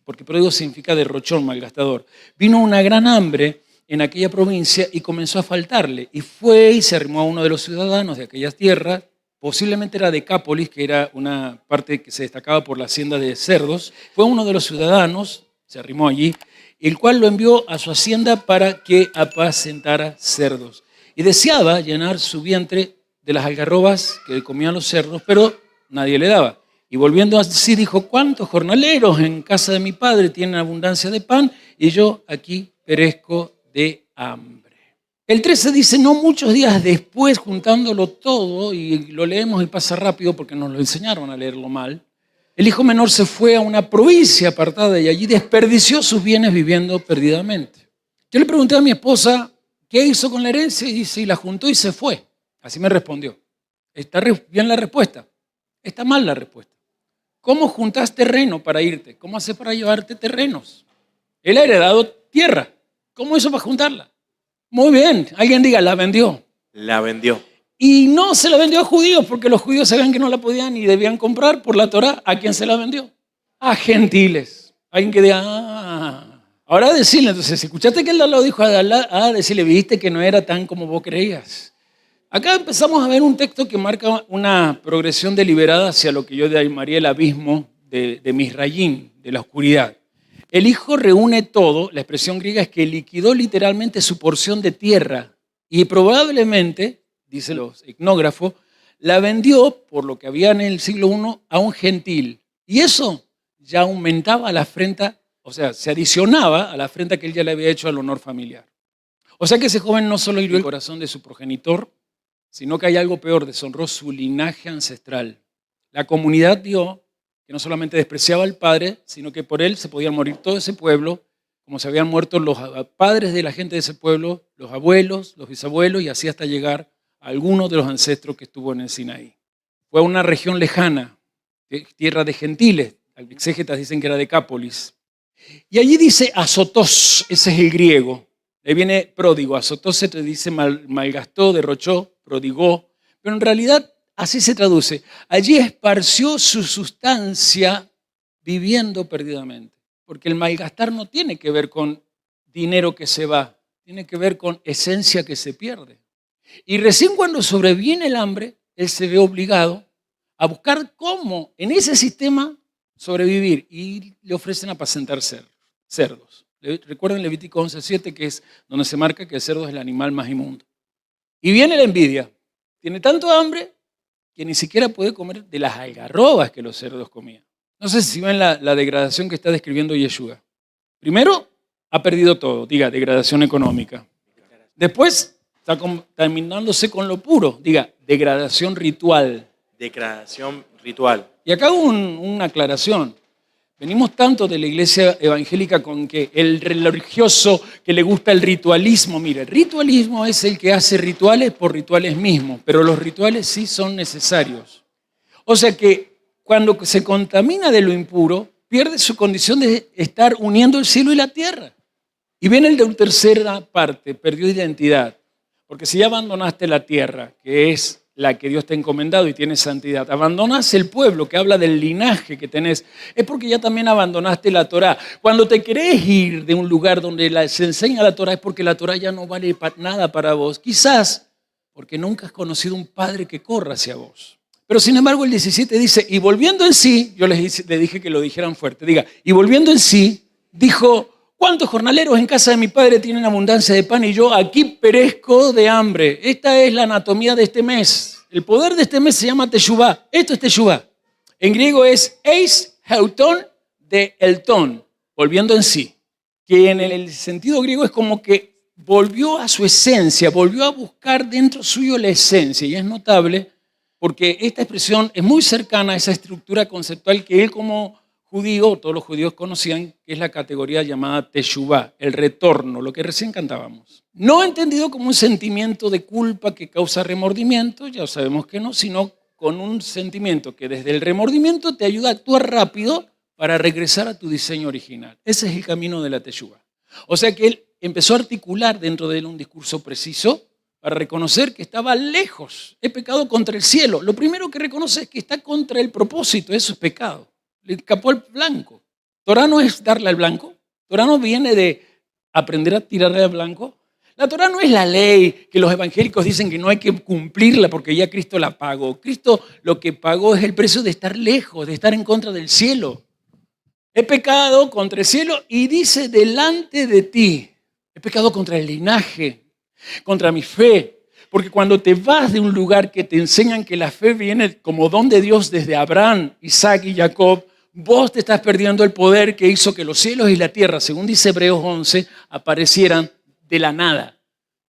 Porque pródigo significa derrochón, malgastador. Vino una gran hambre en aquella provincia y comenzó a faltarle. Y fue y se arrimó a uno de los ciudadanos de aquellas tierras, posiblemente era Decápolis, que era una parte que se destacaba por la hacienda de cerdos. Fue uno de los ciudadanos, se arrimó allí, el cual lo envió a su hacienda para que apacentara cerdos. Y deseaba llenar su vientre de las algarrobas que comían los cerdos, pero nadie le daba. Y volviendo así dijo, ¿cuántos jornaleros en casa de mi padre tienen abundancia de pan? Y yo aquí perezco de hambre. El 13 dice, no muchos días después, juntándolo todo, y lo leemos y pasa rápido porque nos lo enseñaron a leerlo mal, El hijo menor se fue a una provincia apartada y allí desperdició sus bienes viviendo perdidamente. Yo le pregunté a mi esposa qué hizo con la herencia y dice, y la juntó y se fue. Así me respondió. ¿Está bien la respuesta? Está mal la respuesta. ¿Cómo juntás terreno para irte? ¿Cómo haces para llevarte terrenos? Él ha heredado tierra. ¿Cómo hizo para juntarla? Muy bien. Alguien diga, la vendió. La vendió. Y no se la vendió a judíos porque los judíos sabían que no la podían ni debían comprar por la Torá. ¿A quién se la vendió? A gentiles. Alguien que diga, Ahora decirle, entonces, si escuchaste que él lo dijo decirle, viste que no era tan como vos creías. Acá empezamos a ver un texto que marca una progresión deliberada hacia lo que yo llamaría el abismo de Misrayim, de la oscuridad. El hijo reúne todo, la expresión griega es que liquidó literalmente su porción de tierra y probablemente, dicen los etnógrafos, la vendió, por lo que había en el siglo I, a un gentil. Y eso ya aumentaba la afrenta, o sea, se adicionaba a la afrenta que él ya le había hecho al honor familiar. O sea que ese joven no solo hirió el corazón de su progenitor, sino que hay algo peor, deshonró su linaje ancestral. La comunidad vio que no solamente despreciaba al padre, sino que por él se podía morir todo ese pueblo, como se habían muerto los padres de la gente de ese pueblo, los abuelos, los bisabuelos, y así hasta llegar a algunos de los ancestros que estuvo en el Sinaí. Fue una región lejana, tierra de gentiles, exégetas dicen que era Decápolis. Y allí dice azotos, ese es el griego. Le viene pródigo, azotos se te dice malgastó, derrochó, prodigó, pero en realidad así se traduce. Allí esparció su sustancia viviendo perdidamente. Porque el malgastar no tiene que ver con dinero que se va, tiene que ver con esencia que se pierde. Y recién cuando sobreviene el hambre, él se ve obligado a buscar cómo en ese sistema sobrevivir y le ofrecen apacentar cerdos. Recuerden Levítico 11:7, que es donde se marca que el cerdo es el animal más inmundo. Y viene la envidia. Tiene tanto hambre que ni siquiera puede comer de las algarrobas que los cerdos comían. No sé si ven la degradación que está describiendo Yeshua. Primero, ha perdido todo, diga, degradación económica. Después, está contaminándose con lo puro, diga, degradación ritual. Degradación ritual. Y acá hago una aclaración. Venimos tanto de la iglesia evangélica con que el religioso que le gusta el ritualismo. Mire, el ritualismo es el que hace rituales por rituales mismos, pero los rituales sí son necesarios. O sea que cuando se contamina de lo impuro, pierde su condición de estar uniendo el cielo y la tierra. Y viene el de una tercera parte, perdió identidad. Porque si ya abandonaste la tierra, que es la que Dios te ha encomendado y tiene santidad, abandonas el pueblo que habla del linaje que tenés, es porque ya también abandonaste la Torá. Cuando te querés ir de un lugar donde se enseña la Torá es porque la Torá ya no vale nada para vos. Quizás porque nunca has conocido un padre que corra hacia vos. Pero sin embargo el 17 dice, y volviendo en sí, yo le dije que lo dijeran fuerte, diga, y volviendo en sí, dijo, ¿cuántos jornaleros en casa de mi padre tienen abundancia de pan y yo aquí perezco de hambre? Esta es la anatomía de este mes. El poder de este mes se llama Teshuvá. Esto es Teshuvá. En griego es eis heutón de eltón, volviendo en sí. Que en el sentido griego es como que volvió a su esencia, volvió a buscar dentro suyo la esencia. Y es notable porque esta expresión es muy cercana a esa estructura conceptual que él como judío, todos los judíos conocían, que es la categoría llamada Teshuvá, el retorno, lo que recién cantábamos. No entendido como un sentimiento de culpa que causa remordimiento, ya sabemos que no, sino con un sentimiento que desde el remordimiento te ayuda a actuar rápido para regresar a tu diseño original. Ese es el camino de la Teshuvá. O sea que él empezó a articular dentro de él un discurso preciso para reconocer que estaba lejos, es pecado contra el cielo. Lo primero que reconoce es que está contra el propósito, eso es pecado. Le escapó al blanco. Torá no es darle al blanco. Torá no viene de aprender a tirarle al blanco. La Torá no es la ley que los evangélicos dicen que no hay que cumplirla porque ya Cristo la pagó. Cristo lo que pagó es el precio de estar lejos, de estar en contra del cielo. He pecado contra el cielo y dice delante de ti. He pecado contra el linaje, contra mi fe. Porque cuando te vas de un lugar que te enseñan que la fe viene como don de Dios desde Abraham, Isaac y Jacob, vos te estás perdiendo el poder que hizo que los cielos y la tierra, según dice Hebreos 11, aparecieran de la nada,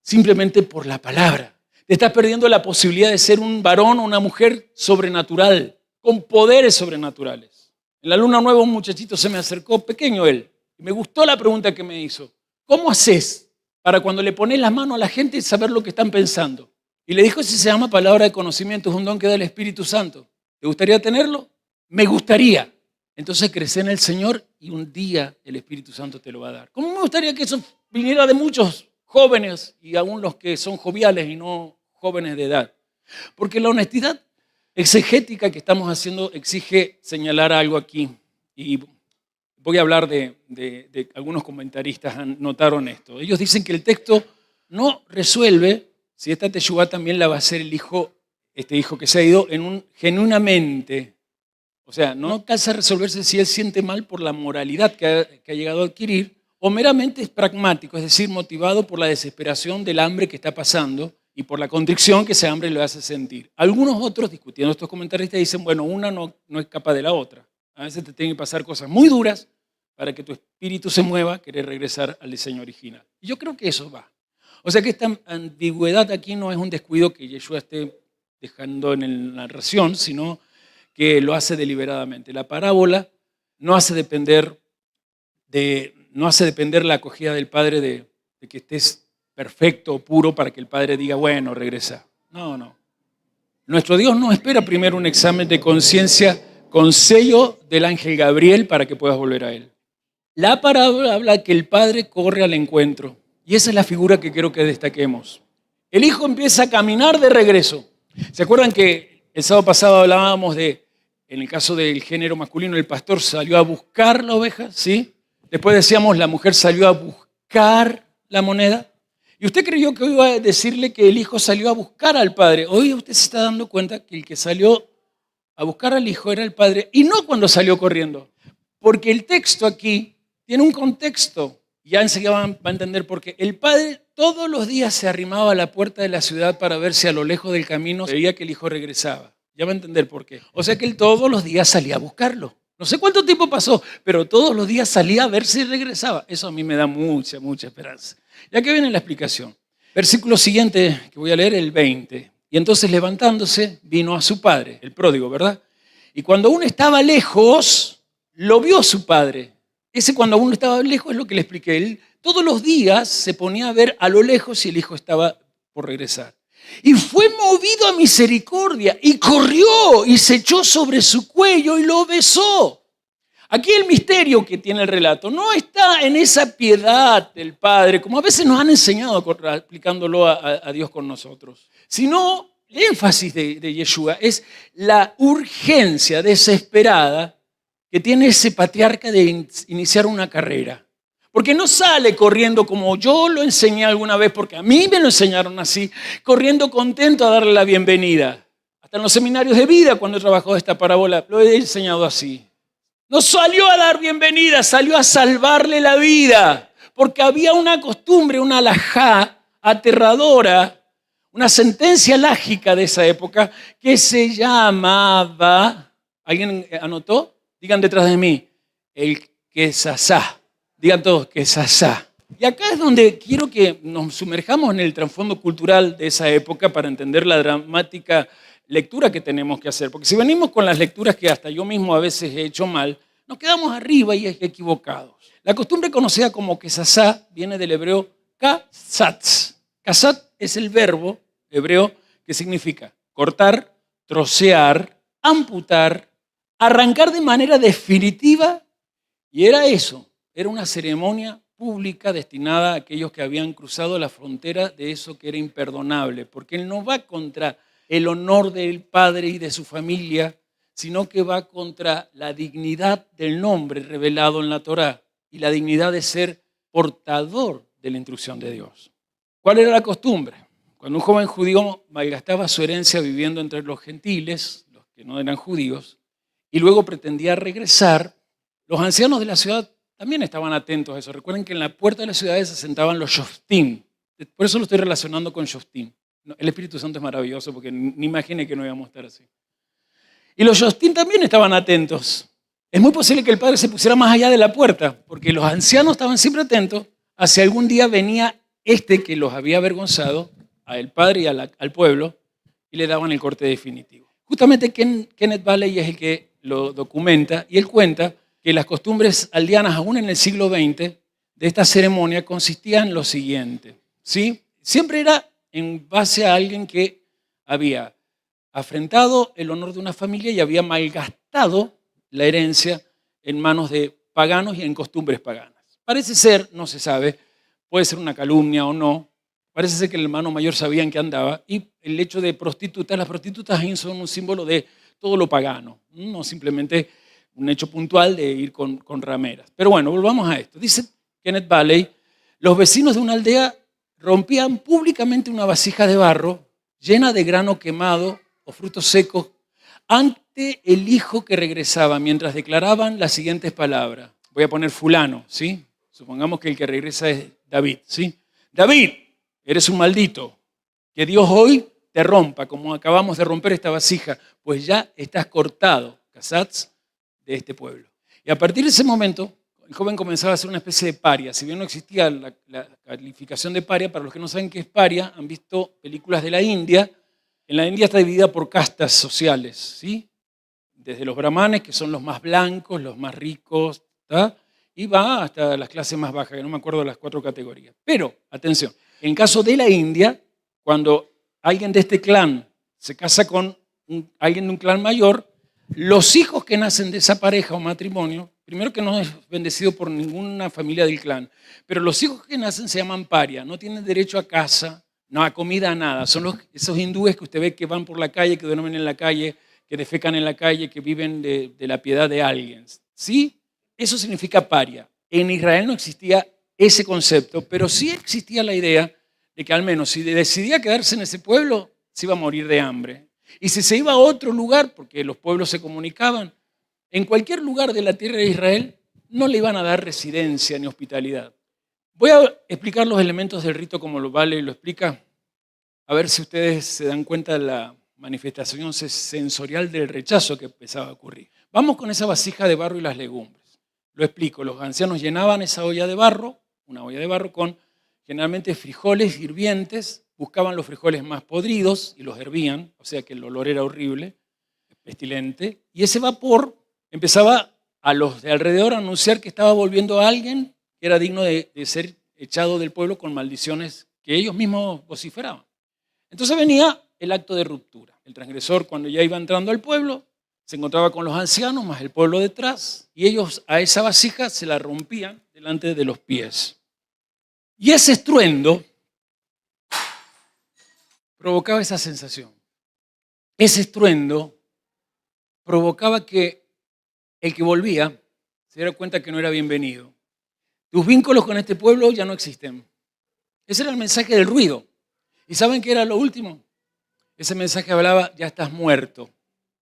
simplemente por la palabra. Te estás perdiendo la posibilidad de ser un varón o una mujer sobrenatural, con poderes sobrenaturales. En la luna nueva un muchachito se me acercó, pequeño él, y me gustó la pregunta que me hizo. ¿Cómo haces para cuando le pones las manos a la gente saber lo que están pensando? Y le dijo, si se llama palabra de conocimiento, es un don que da el Espíritu Santo. ¿Te gustaría tenerlo? Me gustaría. Entonces crece en el Señor y un día el Espíritu Santo te lo va a dar. ¿Cómo me gustaría que eso viniera de muchos jóvenes y aún los que son joviales y no jóvenes de edad? Porque la honestidad exegética que estamos haciendo exige señalar algo aquí. Y voy a hablar de algunos comentaristas notaron esto. Ellos dicen que el texto no resuelve si esta teshuvá también la va a hacer el hijo, este hijo que se ha ido, genuinamente. O sea, no alcanza a resolverse si él siente mal por la moralidad que ha llegado a adquirir o meramente es pragmático, es decir, motivado por la desesperación del hambre que está pasando y por la constricción que ese hambre le hace sentir. Algunos otros, discutiendo estos comentaristas, dicen, bueno, una no escapa de la otra. A veces te tienen que pasar cosas muy duras para que tu espíritu se mueva, querer regresar al diseño original. Y yo creo que eso va. O sea que esta ambigüedad aquí no es un descuido que Yeshua esté dejando en la narración, sino que lo hace deliberadamente. La parábola no hace depender la acogida del Padre de que estés perfecto o puro para que el Padre diga, bueno, regresa. No. Nuestro Dios no espera primero un examen de conciencia con sello del ángel Gabriel para que puedas volver a Él. La parábola habla que el Padre corre al encuentro y esa es la figura que quiero que destaquemos. El Hijo empieza a caminar de regreso. ¿Se acuerdan que el sábado pasado hablábamos de, en el caso del género masculino, el pastor salió a buscar la oveja, ¿sí? Después decíamos, la mujer salió a buscar la moneda. Y usted creyó que hoy iba a decirle que el hijo salió a buscar al padre. Hoy usted se está dando cuenta que el que salió a buscar al hijo era el padre y no cuando salió corriendo. Porque el texto aquí tiene un contexto. Ya enseguida va a entender por qué. El padre todos los días se arrimaba a la puerta de la ciudad para ver si a lo lejos del camino veía que el hijo regresaba. Ya va a entender por qué. O sea que él todos los días salía a buscarlo. No sé cuánto tiempo pasó, pero todos los días salía a ver si regresaba. Eso a mí me da mucha esperanza. Ya que viene la explicación. Versículo siguiente que voy a leer, el 20. Y entonces levantándose vino a su padre, el pródigo, ¿verdad? Y cuando aún estaba lejos, lo vio su padre. Ese cuando aún estaba lejos es lo que le expliqué. Él todos los días se ponía a ver a lo lejos si el hijo estaba por regresar. Y fue movido a misericordia y corrió y se echó sobre su cuello y lo besó. Aquí el misterio que tiene el relato no está en esa piedad del Padre, como a veces nos han enseñado aplicándolo a Dios con nosotros, sino el énfasis de Yeshua es la urgencia desesperada que tiene ese patriarca de iniciar una carrera. Porque no sale corriendo como yo lo enseñé alguna vez, porque a mí me lo enseñaron así, corriendo contento a darle la bienvenida. Hasta en los seminarios de vida, cuando he trabajado esta parábola, lo he enseñado así. No salió a dar bienvenida, salió a salvarle la vida, porque había una costumbre, una alajá aterradora, una sentencia lágica de esa época que se llamaba, ¿alguien anotó? Digan detrás de mí, el quesasá. Digan todos, quesasá. Y acá es donde quiero que nos sumerjamos en el trasfondo cultural de esa época para entender la dramática lectura que tenemos que hacer. Porque si venimos con las lecturas que hasta yo mismo a veces he hecho mal, nos quedamos arriba y equivocados. La costumbre conocida como quesasá viene del hebreo kasatz. Kasat es el verbo hebreo que significa cortar, trocear, amputar, arrancar de manera definitiva. Y era eso, era una ceremonia pública destinada a aquellos que habían cruzado la frontera de eso que era imperdonable, porque él no va contra el honor del padre y de su familia, sino que va contra la dignidad del nombre revelado en la Torá y la dignidad de ser portador de la instrucción de Dios. ¿Cuál era la costumbre? Cuando un joven judío malgastaba su herencia viviendo entre los gentiles, los que no eran judíos, y luego pretendía regresar, los ancianos de la ciudad también estaban atentos a eso. Recuerden que en la puerta de las ciudades se sentaban los shoftim. Por eso lo estoy relacionando con shoftim. El Espíritu Santo es maravilloso porque ni imaginé que no íbamos a estar así. Y los shoftim también estaban atentos. Es muy posible que el padre se pusiera más allá de la puerta, porque los ancianos estaban siempre atentos a si algún día venía este que los había avergonzado, al padre y al pueblo, y le daban el corte definitivo. Justamente Kenneth Valley es el que lo documenta y él cuenta que las costumbres aldeanas, aún en el siglo XX, de esta ceremonia consistían en lo siguiente, ¿sí? Siempre era en base a alguien que había afrentado el honor de una familia y había malgastado la herencia en manos de paganos y en costumbres paganas. Parece ser, no se sabe, puede ser una calumnia o no, parece ser que el hermano mayor sabía en qué andaba y el hecho de prostitutas, las prostitutas ahí son un símbolo de todo lo pagano, no simplemente un hecho puntual de ir con rameras. Pero bueno, volvamos a esto. Dice Kenneth Valley, los vecinos de una aldea rompían públicamente una vasija de barro llena de grano quemado o frutos secos ante el hijo que regresaba, mientras declaraban las siguientes palabras. Voy a poner fulano, ¿sí? Supongamos que el que regresa es David, ¿sí? David, eres un maldito. Que Dios hoy te rompa, como acabamos de romper esta vasija, pues ya estás cortado, casats, de este pueblo. Y a partir de ese momento, el joven comenzaba a ser una especie de paria. Si bien no existía la calificación de paria, para los que no saben qué es paria, han visto películas de la India. En la India está dividida por castas sociales, ¿sí? Desde los brahmanes, que son los más blancos, los más ricos, ¿tá? Y va hasta las clases más bajas, que no me acuerdo de las 4 categorías. Pero, atención, en el caso de la India, cuando alguien de este clan se casa con alguien de un clan mayor, los hijos que nacen de esa pareja o matrimonio, primero que no es bendecido por ninguna familia del clan, pero los hijos que nacen se llaman paria, no tienen derecho a casa, no a comida, a nada. Son esos hindúes que usted ve que van por la calle, que duermen en la calle, que defecan en la calle, que viven de la piedad de alguien. ¿Sí? Eso significa paria. En Israel no existía ese concepto, pero sí existía la idea de que al menos si decidía quedarse en ese pueblo, se iba a morir de hambre. Y si se iba a otro lugar, porque los pueblos se comunicaban, en cualquier lugar de la tierra de Israel no le iban a dar residencia ni hospitalidad. Voy a explicar los elementos del rito como lo Vale lo explica, a ver si ustedes se dan cuenta de la manifestación sensorial del rechazo que empezaba a ocurrir. Vamos con esa vasija de barro y las legumbres. Lo explico, los ancianos llenaban esa olla de barro, una olla de barro con generalmente frijoles hirvientes, buscaban los frijoles más podridos y los hervían, o sea que el olor era horrible, pestilente, y ese vapor empezaba a los de alrededor a anunciar que estaba volviendo a alguien que era digno de ser echado del pueblo con maldiciones que ellos mismos vociferaban. Entonces venía el acto de ruptura. El transgresor, cuando ya iba entrando al pueblo, se encontraba con los ancianos más el pueblo detrás, y ellos a esa vasija se la rompían delante de los pies. Y ese estruendo provocaba esa sensación. Ese estruendo provocaba que el que volvía se diera cuenta que no era bienvenido. Tus vínculos con este pueblo ya no existen. Ese era el mensaje del ruido. ¿Y saben qué era lo último? Ese mensaje hablaba, ya estás muerto.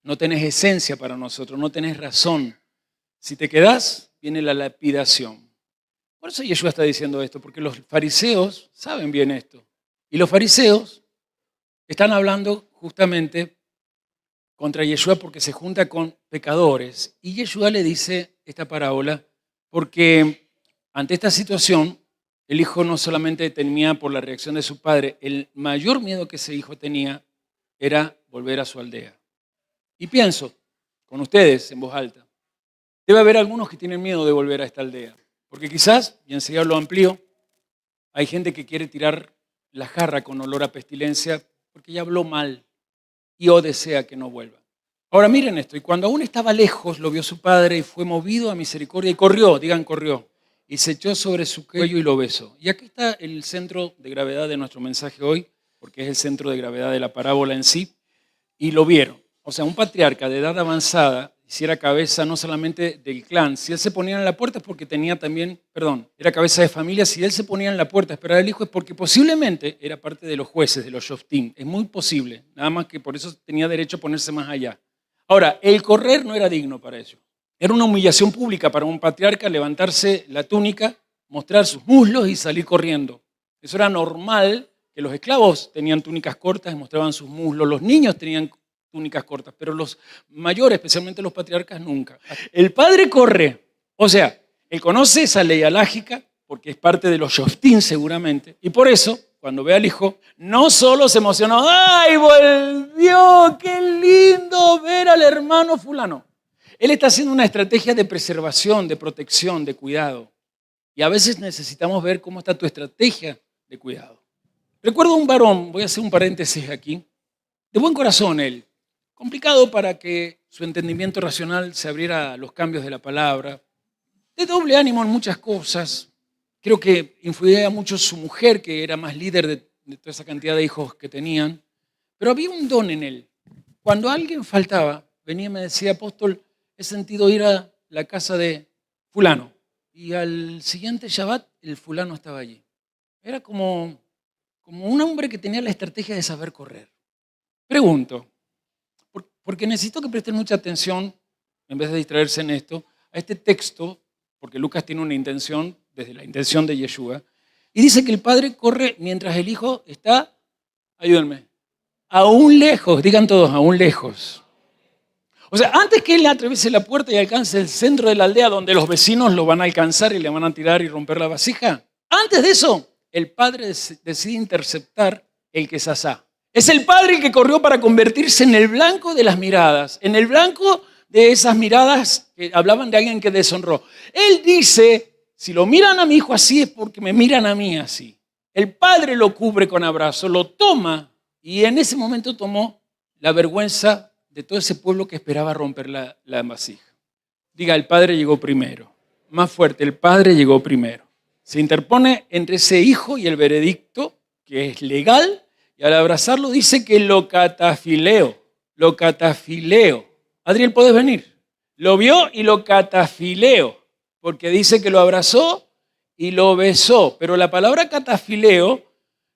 No tenés esencia para nosotros, no tenés razón. Si te quedás, viene la lapidación. Por eso Yeshua está diciendo esto, porque los fariseos saben bien esto. Y los fariseos están hablando justamente contra Yeshua porque se junta con pecadores. Y Yeshua le dice esta parábola porque ante esta situación, el hijo no solamente temía por la reacción de su padre, el mayor miedo que ese hijo tenía era volver a su aldea. Y pienso, con ustedes en voz alta, debe haber algunos que tienen miedo de volver a esta aldea. Porque quizás, y enseguida lo amplío, hay gente que quiere tirar la jarra con olor a pestilencia porque ya habló mal y o desea que no vuelva. Ahora miren esto, y cuando aún estaba lejos lo vio su padre y fue movido a misericordia y corrió, digan corrió, y se echó sobre su cuello y lo besó. Y aquí está el centro de gravedad de nuestro mensaje hoy, porque es el centro de gravedad de la parábola en sí, y lo vieron. O sea, un patriarca de edad avanzada, si era cabeza no solamente del clan, si él se ponía en la puerta es porque tenía también, era cabeza de familia, si él se ponía en la puerta a esperar al hijo es porque posiblemente era parte de los jueces, de los shoftim. Es muy posible, nada más que por eso tenía derecho a ponerse más allá. Ahora, el correr no era digno para ellos. Era una humillación pública para un patriarca levantarse la túnica, mostrar sus muslos y salir corriendo. Eso era normal, que los esclavos tenían túnicas cortas y mostraban sus muslos, los niños tenían túnicas cortas, pero los mayores, especialmente los patriarcas, nunca. El padre corre, o sea, él conoce esa ley alágica, porque es parte de los shoftim seguramente, y por eso, cuando ve al hijo, no solo se emocionó, ¡ay, volvió! ¡Qué lindo ver al hermano fulano! Él está haciendo una estrategia de preservación, de protección, de cuidado. Y a veces necesitamos ver cómo está tu estrategia de cuidado. Recuerdo un varón, voy a hacer un paréntesis aquí, de buen corazón él, complicado para que su entendimiento racional se abriera a los cambios de la palabra, de doble ánimo en muchas cosas. Creo que influía mucho su mujer, que era más líder de toda esa cantidad de hijos que tenían, pero había un don en él. Cuando alguien faltaba, venía y me decía, apóstol, he sentido ir a la casa de fulano. Y al siguiente Shabbat, el fulano estaba allí. Era como un hombre que tenía la estrategia de saber correr. Pregunto, porque necesito que presten mucha atención, en vez de distraerse en esto, a este texto, porque Lucas tiene una intención, desde la intención de Yeshua, y dice que el padre corre mientras el hijo está, ayúdenme, aún lejos, digan todos, aún lejos. O sea, antes que él atraviese la puerta y alcance el centro de la aldea donde los vecinos lo van a alcanzar y le van a tirar y romper la vasija, antes de eso, el padre decide interceptar el quesasá. Es el padre el que corrió para convertirse en el blanco de las miradas, en el blanco de esas miradas que hablaban de alguien que deshonró. Él dice, si lo miran a mi hijo así es porque me miran a mí así. El padre lo cubre con abrazo, lo toma y en ese momento tomó la vergüenza de todo ese pueblo que esperaba romper la vasija. Diga, el padre llegó primero. Más fuerte, el padre llegó primero. Se interpone entre ese hijo y el veredicto, que es legal, y al abrazarlo dice que lo catafileo. Adriel, ¿puedes venir? Lo vio y lo catafileo, porque dice que lo abrazó y lo besó. Pero la palabra catafileo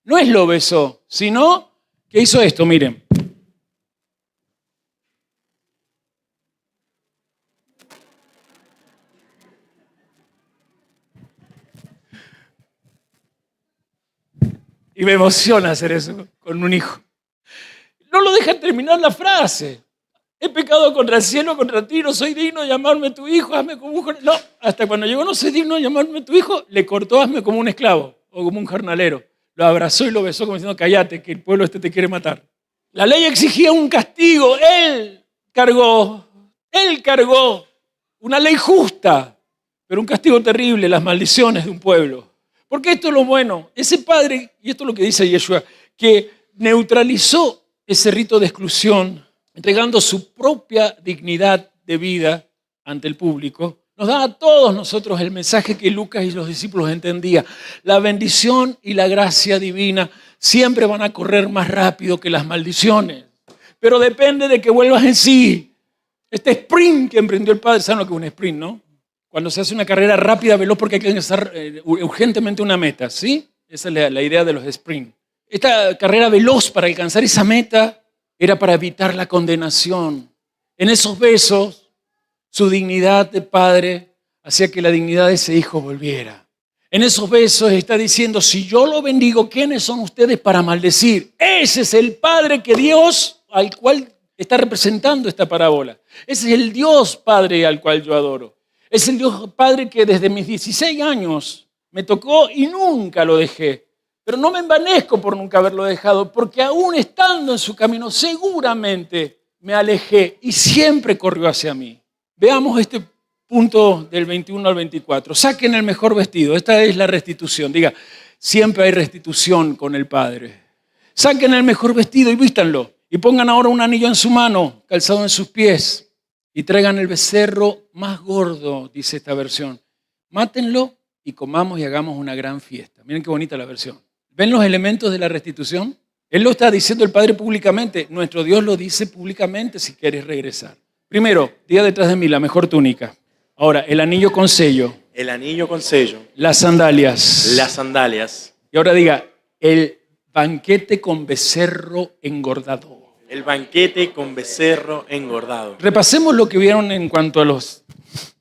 no es lo besó, sino que hizo esto, miren. Y me emociona hacer eso con un hijo. No lo deja terminar la frase. He pecado contra el cielo, contra ti, no soy digno de llamarme tu hijo, hazme como un jornalero. No, hasta cuando llegó no soy digno de llamarme tu hijo, le cortó hazme como un esclavo o como un jornalero. Lo abrazó y lo besó como diciendo, cállate, que el pueblo te quiere matar. La ley exigía un castigo, él cargó una ley justa, pero un castigo terrible, las maldiciones de un pueblo. Porque esto es lo bueno. Ese padre, y esto es lo que dice Yeshua, que neutralizó ese rito de exclusión, entregando su propia dignidad de vida ante el público, nos da a todos nosotros el mensaje que Lucas y los discípulos entendían. La bendición y la gracia divina siempre van a correr más rápido que las maldiciones. Pero depende de que vuelvas en sí. Este sprint que emprendió el padre, ¿saben lo que es un sprint, no? Cuando se hace una carrera rápida, veloz, porque hay que alcanzar urgentemente una meta, ¿sí? Esa es la idea de los sprint. Esta carrera veloz para alcanzar esa meta era para evitar la condenación. En esos besos, su dignidad de padre hacía que la dignidad de ese hijo volviera. En esos besos está diciendo, si yo lo bendigo, ¿quiénes son ustedes para maldecir? Ese es el Padre que Dios, al cual está representando esta parábola. Ese es el Dios Padre al cual yo adoro. Es el Dios Padre que desde mis 16 años me tocó y nunca lo dejé. Pero no me envanezco por nunca haberlo dejado, porque aún estando en su camino seguramente me alejé y siempre corrió hacia mí. Veamos este punto del 21 al 24. Saquen el mejor vestido. Esta es la restitución. Diga, siempre hay restitución con el Padre. Saquen el mejor vestido y vístanlo. Y pongan ahora un anillo en su mano, calzado en sus pies. Y traigan el becerro más gordo, dice esta versión. Mátenlo y comamos y hagamos una gran fiesta. Miren qué bonita la versión. ¿Ven los elementos de la restitución? Él lo está diciendo el Padre públicamente. Nuestro Dios lo dice públicamente si quieres regresar. Primero, diga detrás de mí la mejor túnica. Ahora, el anillo con sello. El anillo con sello. Las sandalias. Las sandalias. Y ahora diga, el banquete con becerro engordado. El banquete con becerro engordado. Repasemos lo que vieron en cuanto a los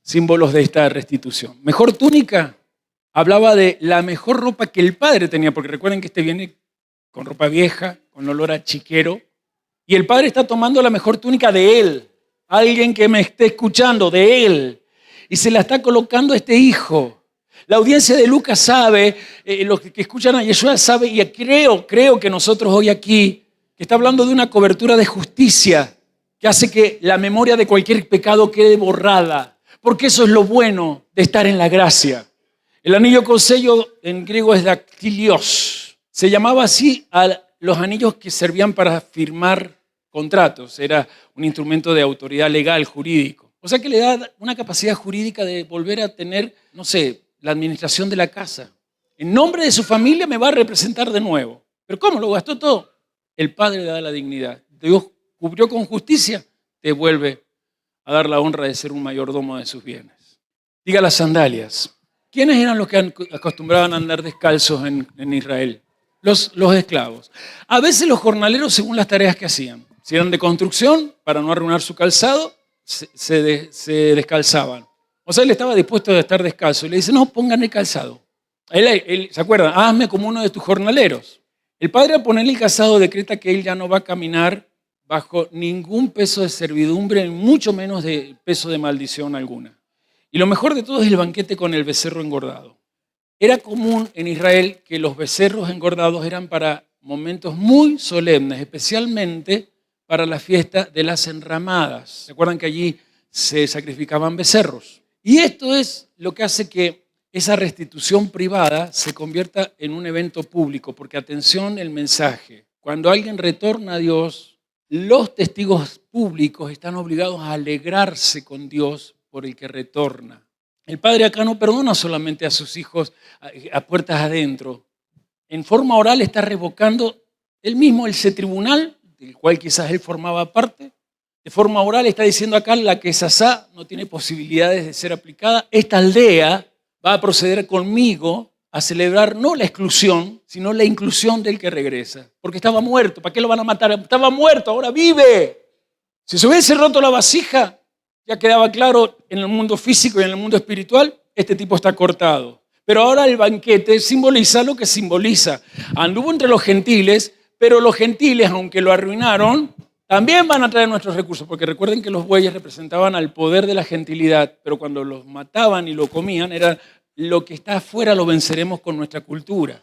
símbolos de esta restitución. Mejor túnica, hablaba de la mejor ropa que el padre tenía, porque recuerden que este viene con ropa vieja, con olor a chiquero, y el padre está tomando la mejor túnica de él, alguien que me esté escuchando, de él, y se la está colocando a este hijo. La audiencia de Lucas sabe, los que escuchan a Yeshua sabe, y creo que nosotros hoy aquí, que está hablando de una cobertura de justicia que hace que la memoria de cualquier pecado quede borrada, porque eso es lo bueno de estar en la gracia. El anillo con sello en griego es dactilios. Se llamaba así a los anillos que servían para firmar contratos. Era un instrumento de autoridad legal, jurídico. O sea que le da una capacidad jurídica de volver a tener, no sé, la administración de la casa. En nombre de su familia me va a representar de nuevo. ¿Pero cómo? ¿Lo gastó todo? El Padre le da la dignidad. Dios cubrió con justicia, te vuelve a dar la honra de ser un mayordomo de sus bienes. Diga las sandalias. ¿Quiénes eran los que acostumbraban a andar descalzos en Israel? Los esclavos. A veces los jornaleros según las tareas que hacían. Si eran de construcción, para no arruinar su calzado, se descalzaban. O sea, él estaba dispuesto a estar descalzo. Y le dice, no, pónganle calzado. Él, ¿se acuerdan? Hazme como uno de tus jornaleros. El padre al ponerle el calzado decreta que él ya no va a caminar bajo ningún peso de servidumbre, mucho menos de peso de maldición alguna. Y lo mejor de todo es el banquete con el becerro engordado. Era común en Israel que los becerros engordados eran para momentos muy solemnes, especialmente para la fiesta de las enramadas. ¿Se acuerdan que allí se sacrificaban becerros? Y esto es lo que hace que esa restitución privada se convierta en un evento público, porque atención el mensaje, cuando alguien retorna a Dios, los testigos públicos están obligados a alegrarse con Dios por el que retorna. El padre acá no perdona solamente a sus hijos a puertas adentro. En forma oral está revocando él mismo ese tribunal, del cual quizás él formaba parte. De forma oral está diciendo acá la que Sasá no tiene posibilidades de ser aplicada. Esta aldea va a proceder conmigo a celebrar no la exclusión, sino la inclusión del que regresa. Porque estaba muerto. ¿Para qué lo van a matar? Estaba muerto, ahora vive. Si se hubiese roto la vasija, ya quedaba claro en el mundo físico y en el mundo espiritual, este tipo está cortado. Pero ahora el banquete simboliza lo que simboliza. Anduvo entre los gentiles, pero los gentiles, aunque lo arruinaron, también van a traer nuestros recursos, porque recuerden que los bueyes representaban al poder de la gentilidad, pero cuando los mataban y lo comían, era lo que está afuera lo venceremos con nuestra cultura.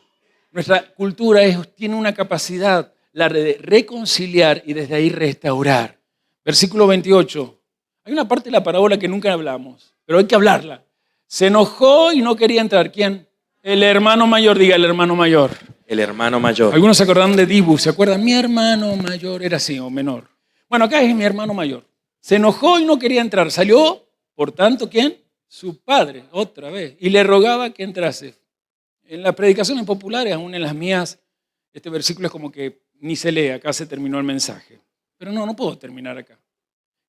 Nuestra cultura tiene una capacidad, la de reconciliar y desde ahí restaurar. Versículo 28. Hay una parte de la parábola que nunca hablamos, pero hay que hablarla. Se enojó y no quería entrar. ¿Quién? El hermano mayor, diga el hermano mayor. El hermano mayor. Algunos se acordaron de Dibu, ¿se acuerdan? Mi hermano mayor era así, o menor. Bueno, acá es mi hermano mayor. Se enojó y no quería entrar. Salió, por tanto, ¿quién? Su padre, otra vez. Y le rogaba que entrase. En las predicaciones populares, aún en las mías, este versículo es como que ni se lee. Acá se terminó el mensaje. Pero no puedo terminar acá.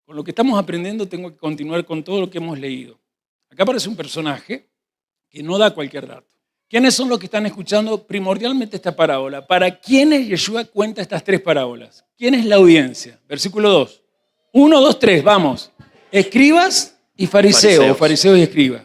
Con lo que estamos aprendiendo tengo que continuar con todo lo que hemos leído. Acá aparece un personaje que no da cualquier dato. ¿Quiénes son los que están escuchando primordialmente esta parábola? ¿Para quiénes Yeshua cuenta estas tres parábolas? ¿Quién es la audiencia? Versículo 2. 1, 2, 3, vamos. Escribas y fariseos, fariseos y escribas.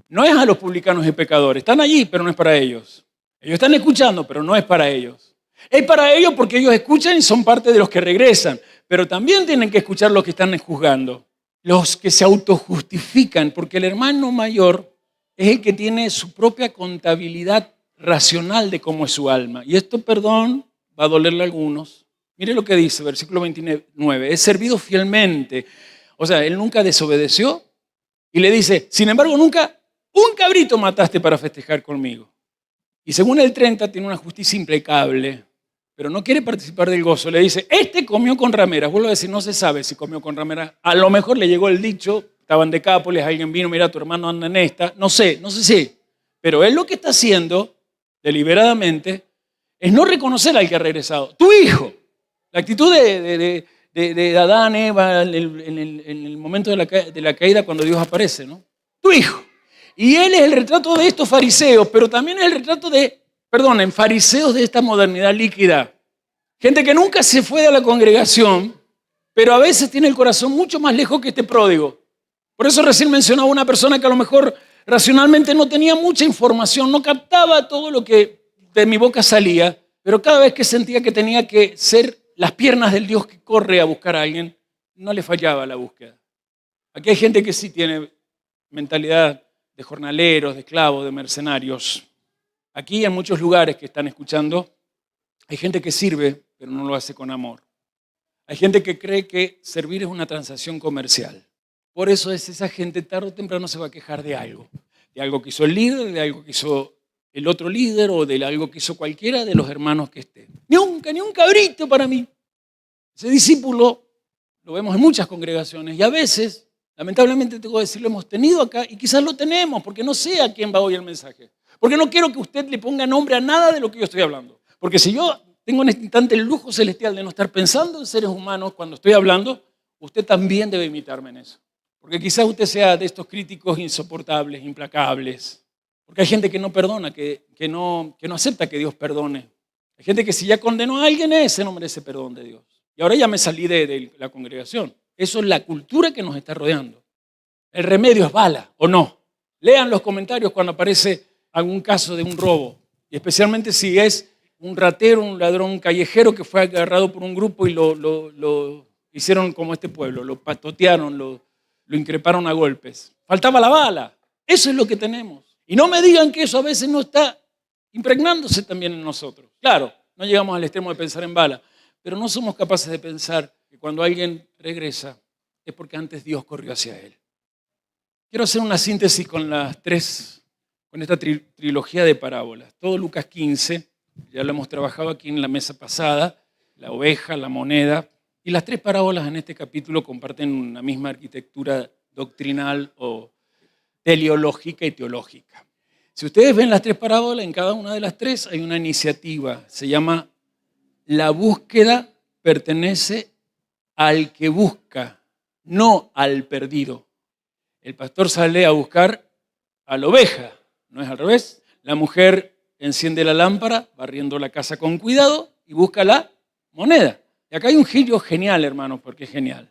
No es a los publicanos y pecadores. Están allí, pero no es para ellos. Ellos están escuchando, pero no es para ellos. Es para ellos porque ellos escuchan y son parte de los que regresan. Pero también tienen que escuchar los que están juzgando. Los que se autojustifican, porque el hermano mayor es el que tiene su propia contabilidad racional de cómo es su alma. Y esto, perdón, va a dolerle a algunos. Mire lo que dice, versículo 29. He servido fielmente. O sea, él nunca desobedeció. Y le dice, sin embargo, nunca un cabrito mataste para festejar conmigo. Y según el 30, tiene una justicia impecable, pero no quiere participar del gozo. Le dice, este comió con rameras. Vuelvo a decir, no se sabe si comió con rameras. A lo mejor le llegó el dicho, estaban de Decápolis, alguien vino, mira, tu hermano anda en esta. No sé si. Pero él lo que está haciendo, deliberadamente, es no reconocer al que ha regresado. Tu hijo. La actitud de Adán, Eva, en el momento de la caída, cuando Dios aparece, ¿no? Tu hijo. Y él es el retrato de estos fariseos, pero también es el retrato en fariseos de esta modernidad líquida. Gente que nunca se fue de la congregación, pero a veces tiene el corazón mucho más lejos que este pródigo. Por eso recién mencionaba una persona que a lo mejor racionalmente no tenía mucha información, no captaba todo lo que de mi boca salía, pero cada vez que sentía que tenía que ser las piernas del Dios que corre a buscar a alguien, no le fallaba la búsqueda. Aquí hay gente que sí tiene mentalidad de jornaleros, de esclavos, de mercenarios. Aquí en muchos lugares que están escuchando, hay gente que sirve, pero no lo hace con amor. Hay gente que cree que servir es una transacción comercial. Por eso esa gente tarde o temprano se va a quejar de algo que hizo el líder, de algo que hizo el otro líder o de algo que hizo cualquiera de los hermanos que esté. Ni un cabrito para mí. Ese discípulo lo vemos en muchas congregaciones y a veces, lamentablemente tengo que decir, lo hemos tenido acá y quizás lo tenemos porque no sé a quién va hoy el mensaje. Porque no quiero que usted le ponga nombre a nada de lo que yo estoy hablando. Porque si yo tengo en este instante el lujo celestial de no estar pensando en seres humanos cuando estoy hablando, usted también debe imitarme en eso. Porque quizás usted sea de estos críticos insoportables, implacables. Porque hay gente que no perdona, que no acepta que Dios perdone. Hay gente que si ya condenó a alguien, ese no merece perdón de Dios. Y ahora ya me salí de la congregación. Eso es la cultura que nos está rodeando. El remedio es bala, ¿o no? Lean los comentarios cuando aparece algún caso de un robo. Y especialmente si es un ratero, un ladrón, un callejero que fue agarrado por un grupo y lo hicieron como este pueblo. Lo patotearon, lo increparon a golpes. Faltaba la bala. Eso es lo que tenemos. Y no me digan que eso a veces no está impregnándose también en nosotros. Claro, no llegamos al extremo de pensar en bala, pero no somos capaces de pensar que cuando alguien regresa es porque antes Dios corrió hacia él. Quiero hacer una síntesis con esta trilogía de parábolas. Todo Lucas 15, ya lo hemos trabajado aquí en la mesa pasada, la oveja, la moneda, y las 3 parábolas en este capítulo comparten una misma arquitectura doctrinal o teleológica y teológica. Si ustedes ven las 3 parábolas, en cada una de las 3 hay una iniciativa. Se llama la búsqueda pertenece al que busca, no al perdido. El pastor sale a buscar a la oveja, ¿no es al revés? La mujer enciende la lámpara, barriendo la casa con cuidado y busca la moneda. Y acá hay un giro genial, hermanos, porque es genial.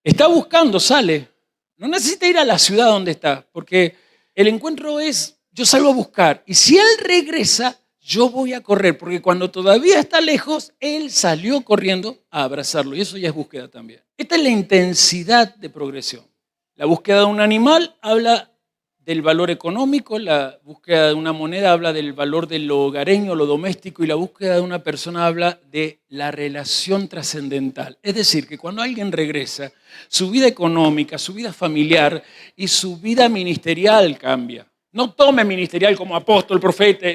Está buscando, sale. No necesita ir a la ciudad donde está, porque el encuentro es, yo salgo a buscar. Y si él regresa, yo voy a correr, porque cuando todavía está lejos, él salió corriendo a abrazarlo. Y eso ya es búsqueda también. Esta es la intensidad de progresión. La búsqueda de un animal habla del valor económico, la búsqueda de una moneda habla del valor de lo hogareño, lo doméstico, y la búsqueda de una persona habla de la relación trascendental. Es decir, que cuando alguien regresa, su vida económica, su vida familiar y su vida ministerial cambia. No tome ministerial como apóstol, profeta,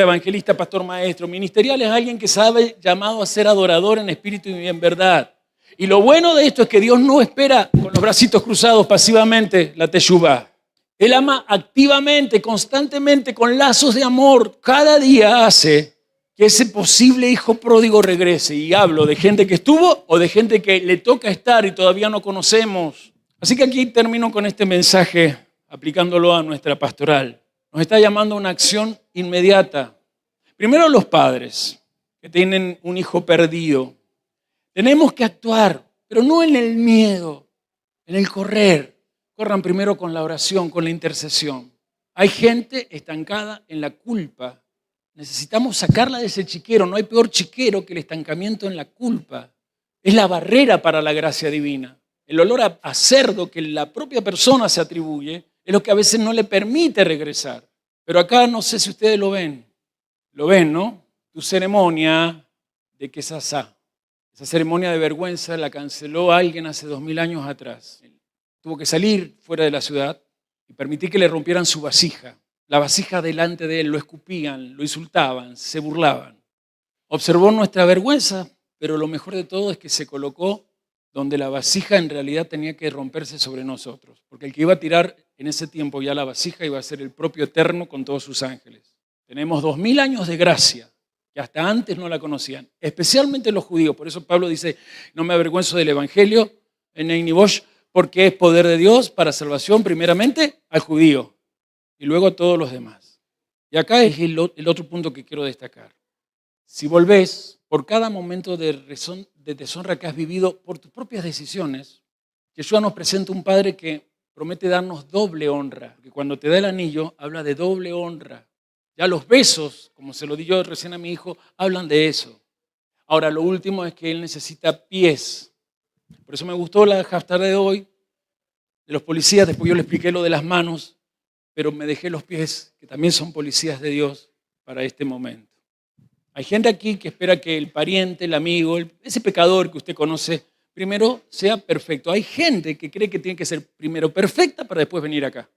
evangelista, pastor, maestro. Ministerial es alguien que sabe llamado a ser adorador en espíritu y en verdad. Y lo bueno de esto es que Dios no espera con los bracitos cruzados pasivamente la teshuvá. Él ama activamente, constantemente, con lazos de amor. Cada día hace que ese posible hijo pródigo regrese. Y hablo de gente que estuvo o de gente que le toca estar y todavía no conocemos. Así que aquí termino con este mensaje, aplicándolo a nuestra pastoral. Nos está llamando a una acción inmediata. Primero los padres que tienen un hijo perdido. Tenemos que actuar, pero no en el miedo, en el correr. Corran primero con la oración, con la intercesión. Hay gente estancada en la culpa. Necesitamos sacarla de ese chiquero. No hay peor chiquero que el estancamiento en la culpa. Es la barrera para la gracia divina. El olor a cerdo que la propia persona se atribuye es lo que a veces no le permite regresar. Pero acá no sé si ustedes lo ven. Lo ven, ¿no? Tu ceremonia de Quesasá. Esa ceremonia de vergüenza la canceló alguien hace 2000 años atrás. Tuvo que salir fuera de la ciudad y permitir que le rompieran su vasija. La vasija delante de él, lo escupían, lo insultaban, se burlaban. Observó nuestra vergüenza, pero lo mejor de todo es que se colocó donde la vasija en realidad tenía que romperse sobre nosotros. Porque el que iba a tirar en ese tiempo ya la vasija iba a ser el propio Eterno con todos sus ángeles. Tenemos 2000 años de gracia, que hasta antes no la conocían, especialmente los judíos. Por eso Pablo dice, no me avergüenzo del evangelio en Einibosh, porque es poder de Dios para salvación primeramente al judío y luego a todos los demás. Y acá es el otro punto que quiero destacar. Si volvés por cada momento de deshonra que has vivido por tus propias decisiones, Yeshua nos presenta un Padre que promete darnos doble honra, que cuando te da el anillo habla de doble honra. Ya los besos, como se lo di yo recién a mi hijo, hablan de eso. Ahora, lo último es que él necesita pies. Por eso me gustó la haftará de hoy, de los policías. Después yo le expliqué lo de las manos. pero me dejé los pies, que también son policías de Dios, para este momento. Hay gente aquí que espera que el pariente, el amigo, ese pecador que usted conoce, primero sea perfecto. Hay gente que cree que tiene que ser primero perfecta para después venir acá.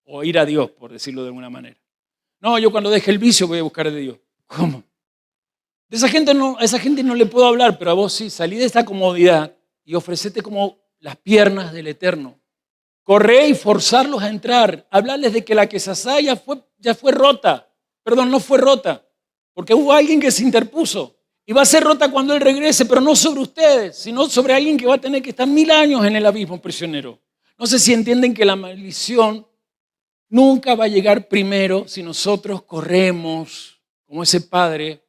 O ir a Dios, por decirlo de alguna manera. No, yo cuando deje el vicio voy a buscar de Dios. ¿Cómo? A esa gente no le puedo hablar, pero a vos sí. Salí de esta comodidad y ofrecete como las piernas del Eterno. Corre y forzarlos a entrar. Hablarles de que la quesasá ya fue rota. Perdón, no fue rota. Porque hubo alguien que se interpuso. Y va a ser rota cuando Él regrese, pero no sobre ustedes, sino sobre alguien que va a tener que estar 1000 años en el abismo prisionero. No sé si entienden que la maldición nunca va a llegar primero si nosotros corremos, como ese padre,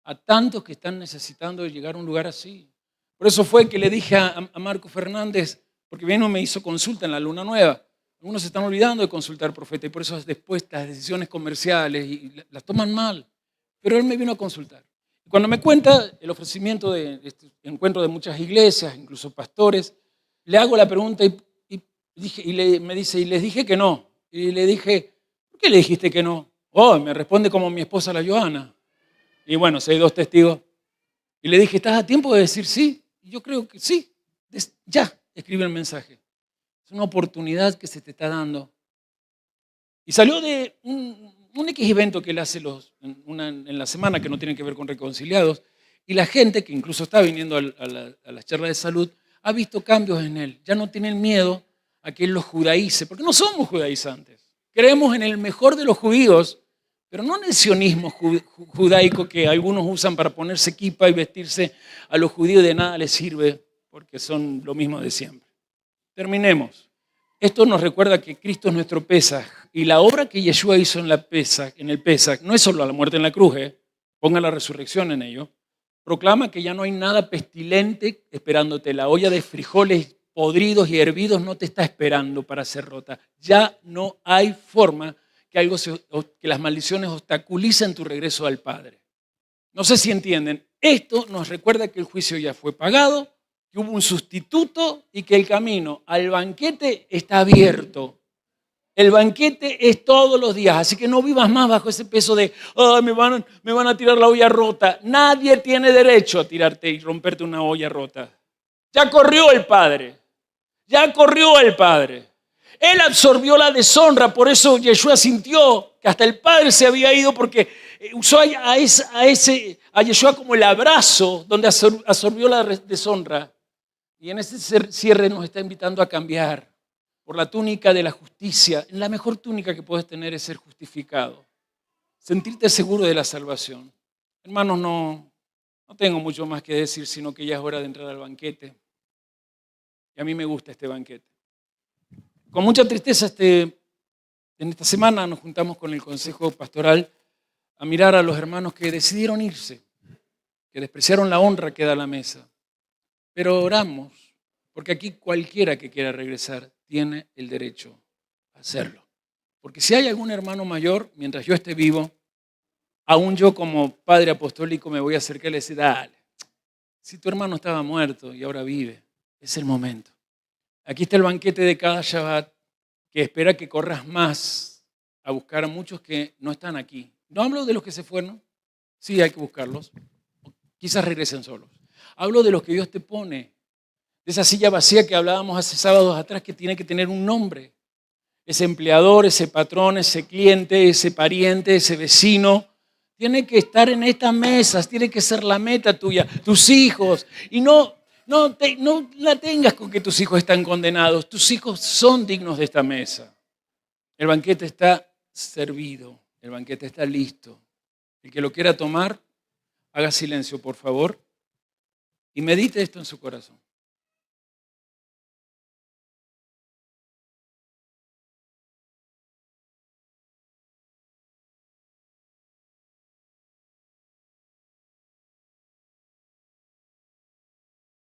a tantos que están necesitando de llegar a un lugar así. Por eso fue que le dije a Marco Fernández, porque vino y me hizo consulta en la Luna Nueva. Algunos se están olvidando de consultar profeta y por eso después las decisiones comerciales y las toman mal. Pero él me vino a consultar. Cuando me cuenta el ofrecimiento de este encuentro de muchas iglesias, incluso pastores, le hago la pregunta me dice, y les dije que no. Y le dije, ¿por qué le dijiste que no? Oh, me responde como mi esposa la Joana. Y bueno, si hay 2 testigos. Y le dije, ¿estás a tiempo de decir sí? Y yo creo que sí. Ya, escribe el mensaje. Es una oportunidad que se te está dando. Y salió de un X evento que él hace en la semana que no tiene que ver con reconciliados. Y la gente, que incluso está viniendo a las charlas de salud, ha visto cambios en él. Ya no tienen miedo a que él los judaice, porque no somos judaizantes. Creemos en el mejor de los judíos, pero no en el sionismo judaico que algunos usan para ponerse kipa y vestirse a los judíos, de nada les sirve, porque son lo mismo de siempre. Terminemos. Esto nos recuerda que Cristo es nuestro Pesaj, y la obra que Yeshua hizo en el Pesaj no es solo la muerte en la cruz, ponga la resurrección en ello. Proclama que ya no hay nada pestilente esperándote. La olla de frijoles podridos y hervidos no te está esperando para ser rota. Ya no hay forma que las maldiciones obstaculicen tu regreso al Padre. No sé si entienden. Esto nos recuerda que el juicio ya fue pagado, que hubo un sustituto y que el camino al banquete está abierto. El banquete es todos los días, así que no vivas más bajo ese peso de me van a tirar la olla rota. Nadie tiene derecho a tirarte y romperte una olla rota. Ya corrió el Padre. Ya corrió el Padre. Él absorbió la deshonra, por eso Yeshua sintió que hasta el Padre se había ido, porque usó a Yeshua como el abrazo donde absorbió la deshonra. Y en este cierre nos está invitando a cambiar por la túnica de la justicia. La mejor túnica que puedes tener es ser justificado. Sentirte seguro de la salvación. Hermanos, no tengo mucho más que decir, sino que ya es hora de entrar al banquete. Y a mí me gusta este banquete. Con mucha tristeza, en esta semana nos juntamos con el Consejo Pastoral a mirar a los hermanos que decidieron irse, que despreciaron la honra que da la mesa. Pero oramos, porque aquí cualquiera que quiera regresar tiene el derecho a hacerlo. Porque si hay algún hermano mayor, mientras yo esté vivo, aún yo como padre apostólico me voy a acercar y le decir, dale, si tu hermano estaba muerto y ahora vive, es el momento. Aquí está el banquete de cada Shabbat, que espera que corras más a buscar a muchos que no están aquí. No hablo de los que se fueron, sí hay que buscarlos, quizás regresen solos. Hablo de los que Dios te pone, de esa silla vacía que hablábamos hace sábados atrás, que tiene que tener un nombre. Ese empleador, ese patrón, ese cliente, ese pariente, ese vecino, tiene que estar en estas mesas, tiene que ser la meta tuya, tus hijos. Y no la tengas con que tus hijos están condenados, tus hijos son dignos de esta mesa. El banquete está servido, el banquete está listo. El que lo quiera tomar, haga silencio, por favor, y medite esto en su corazón.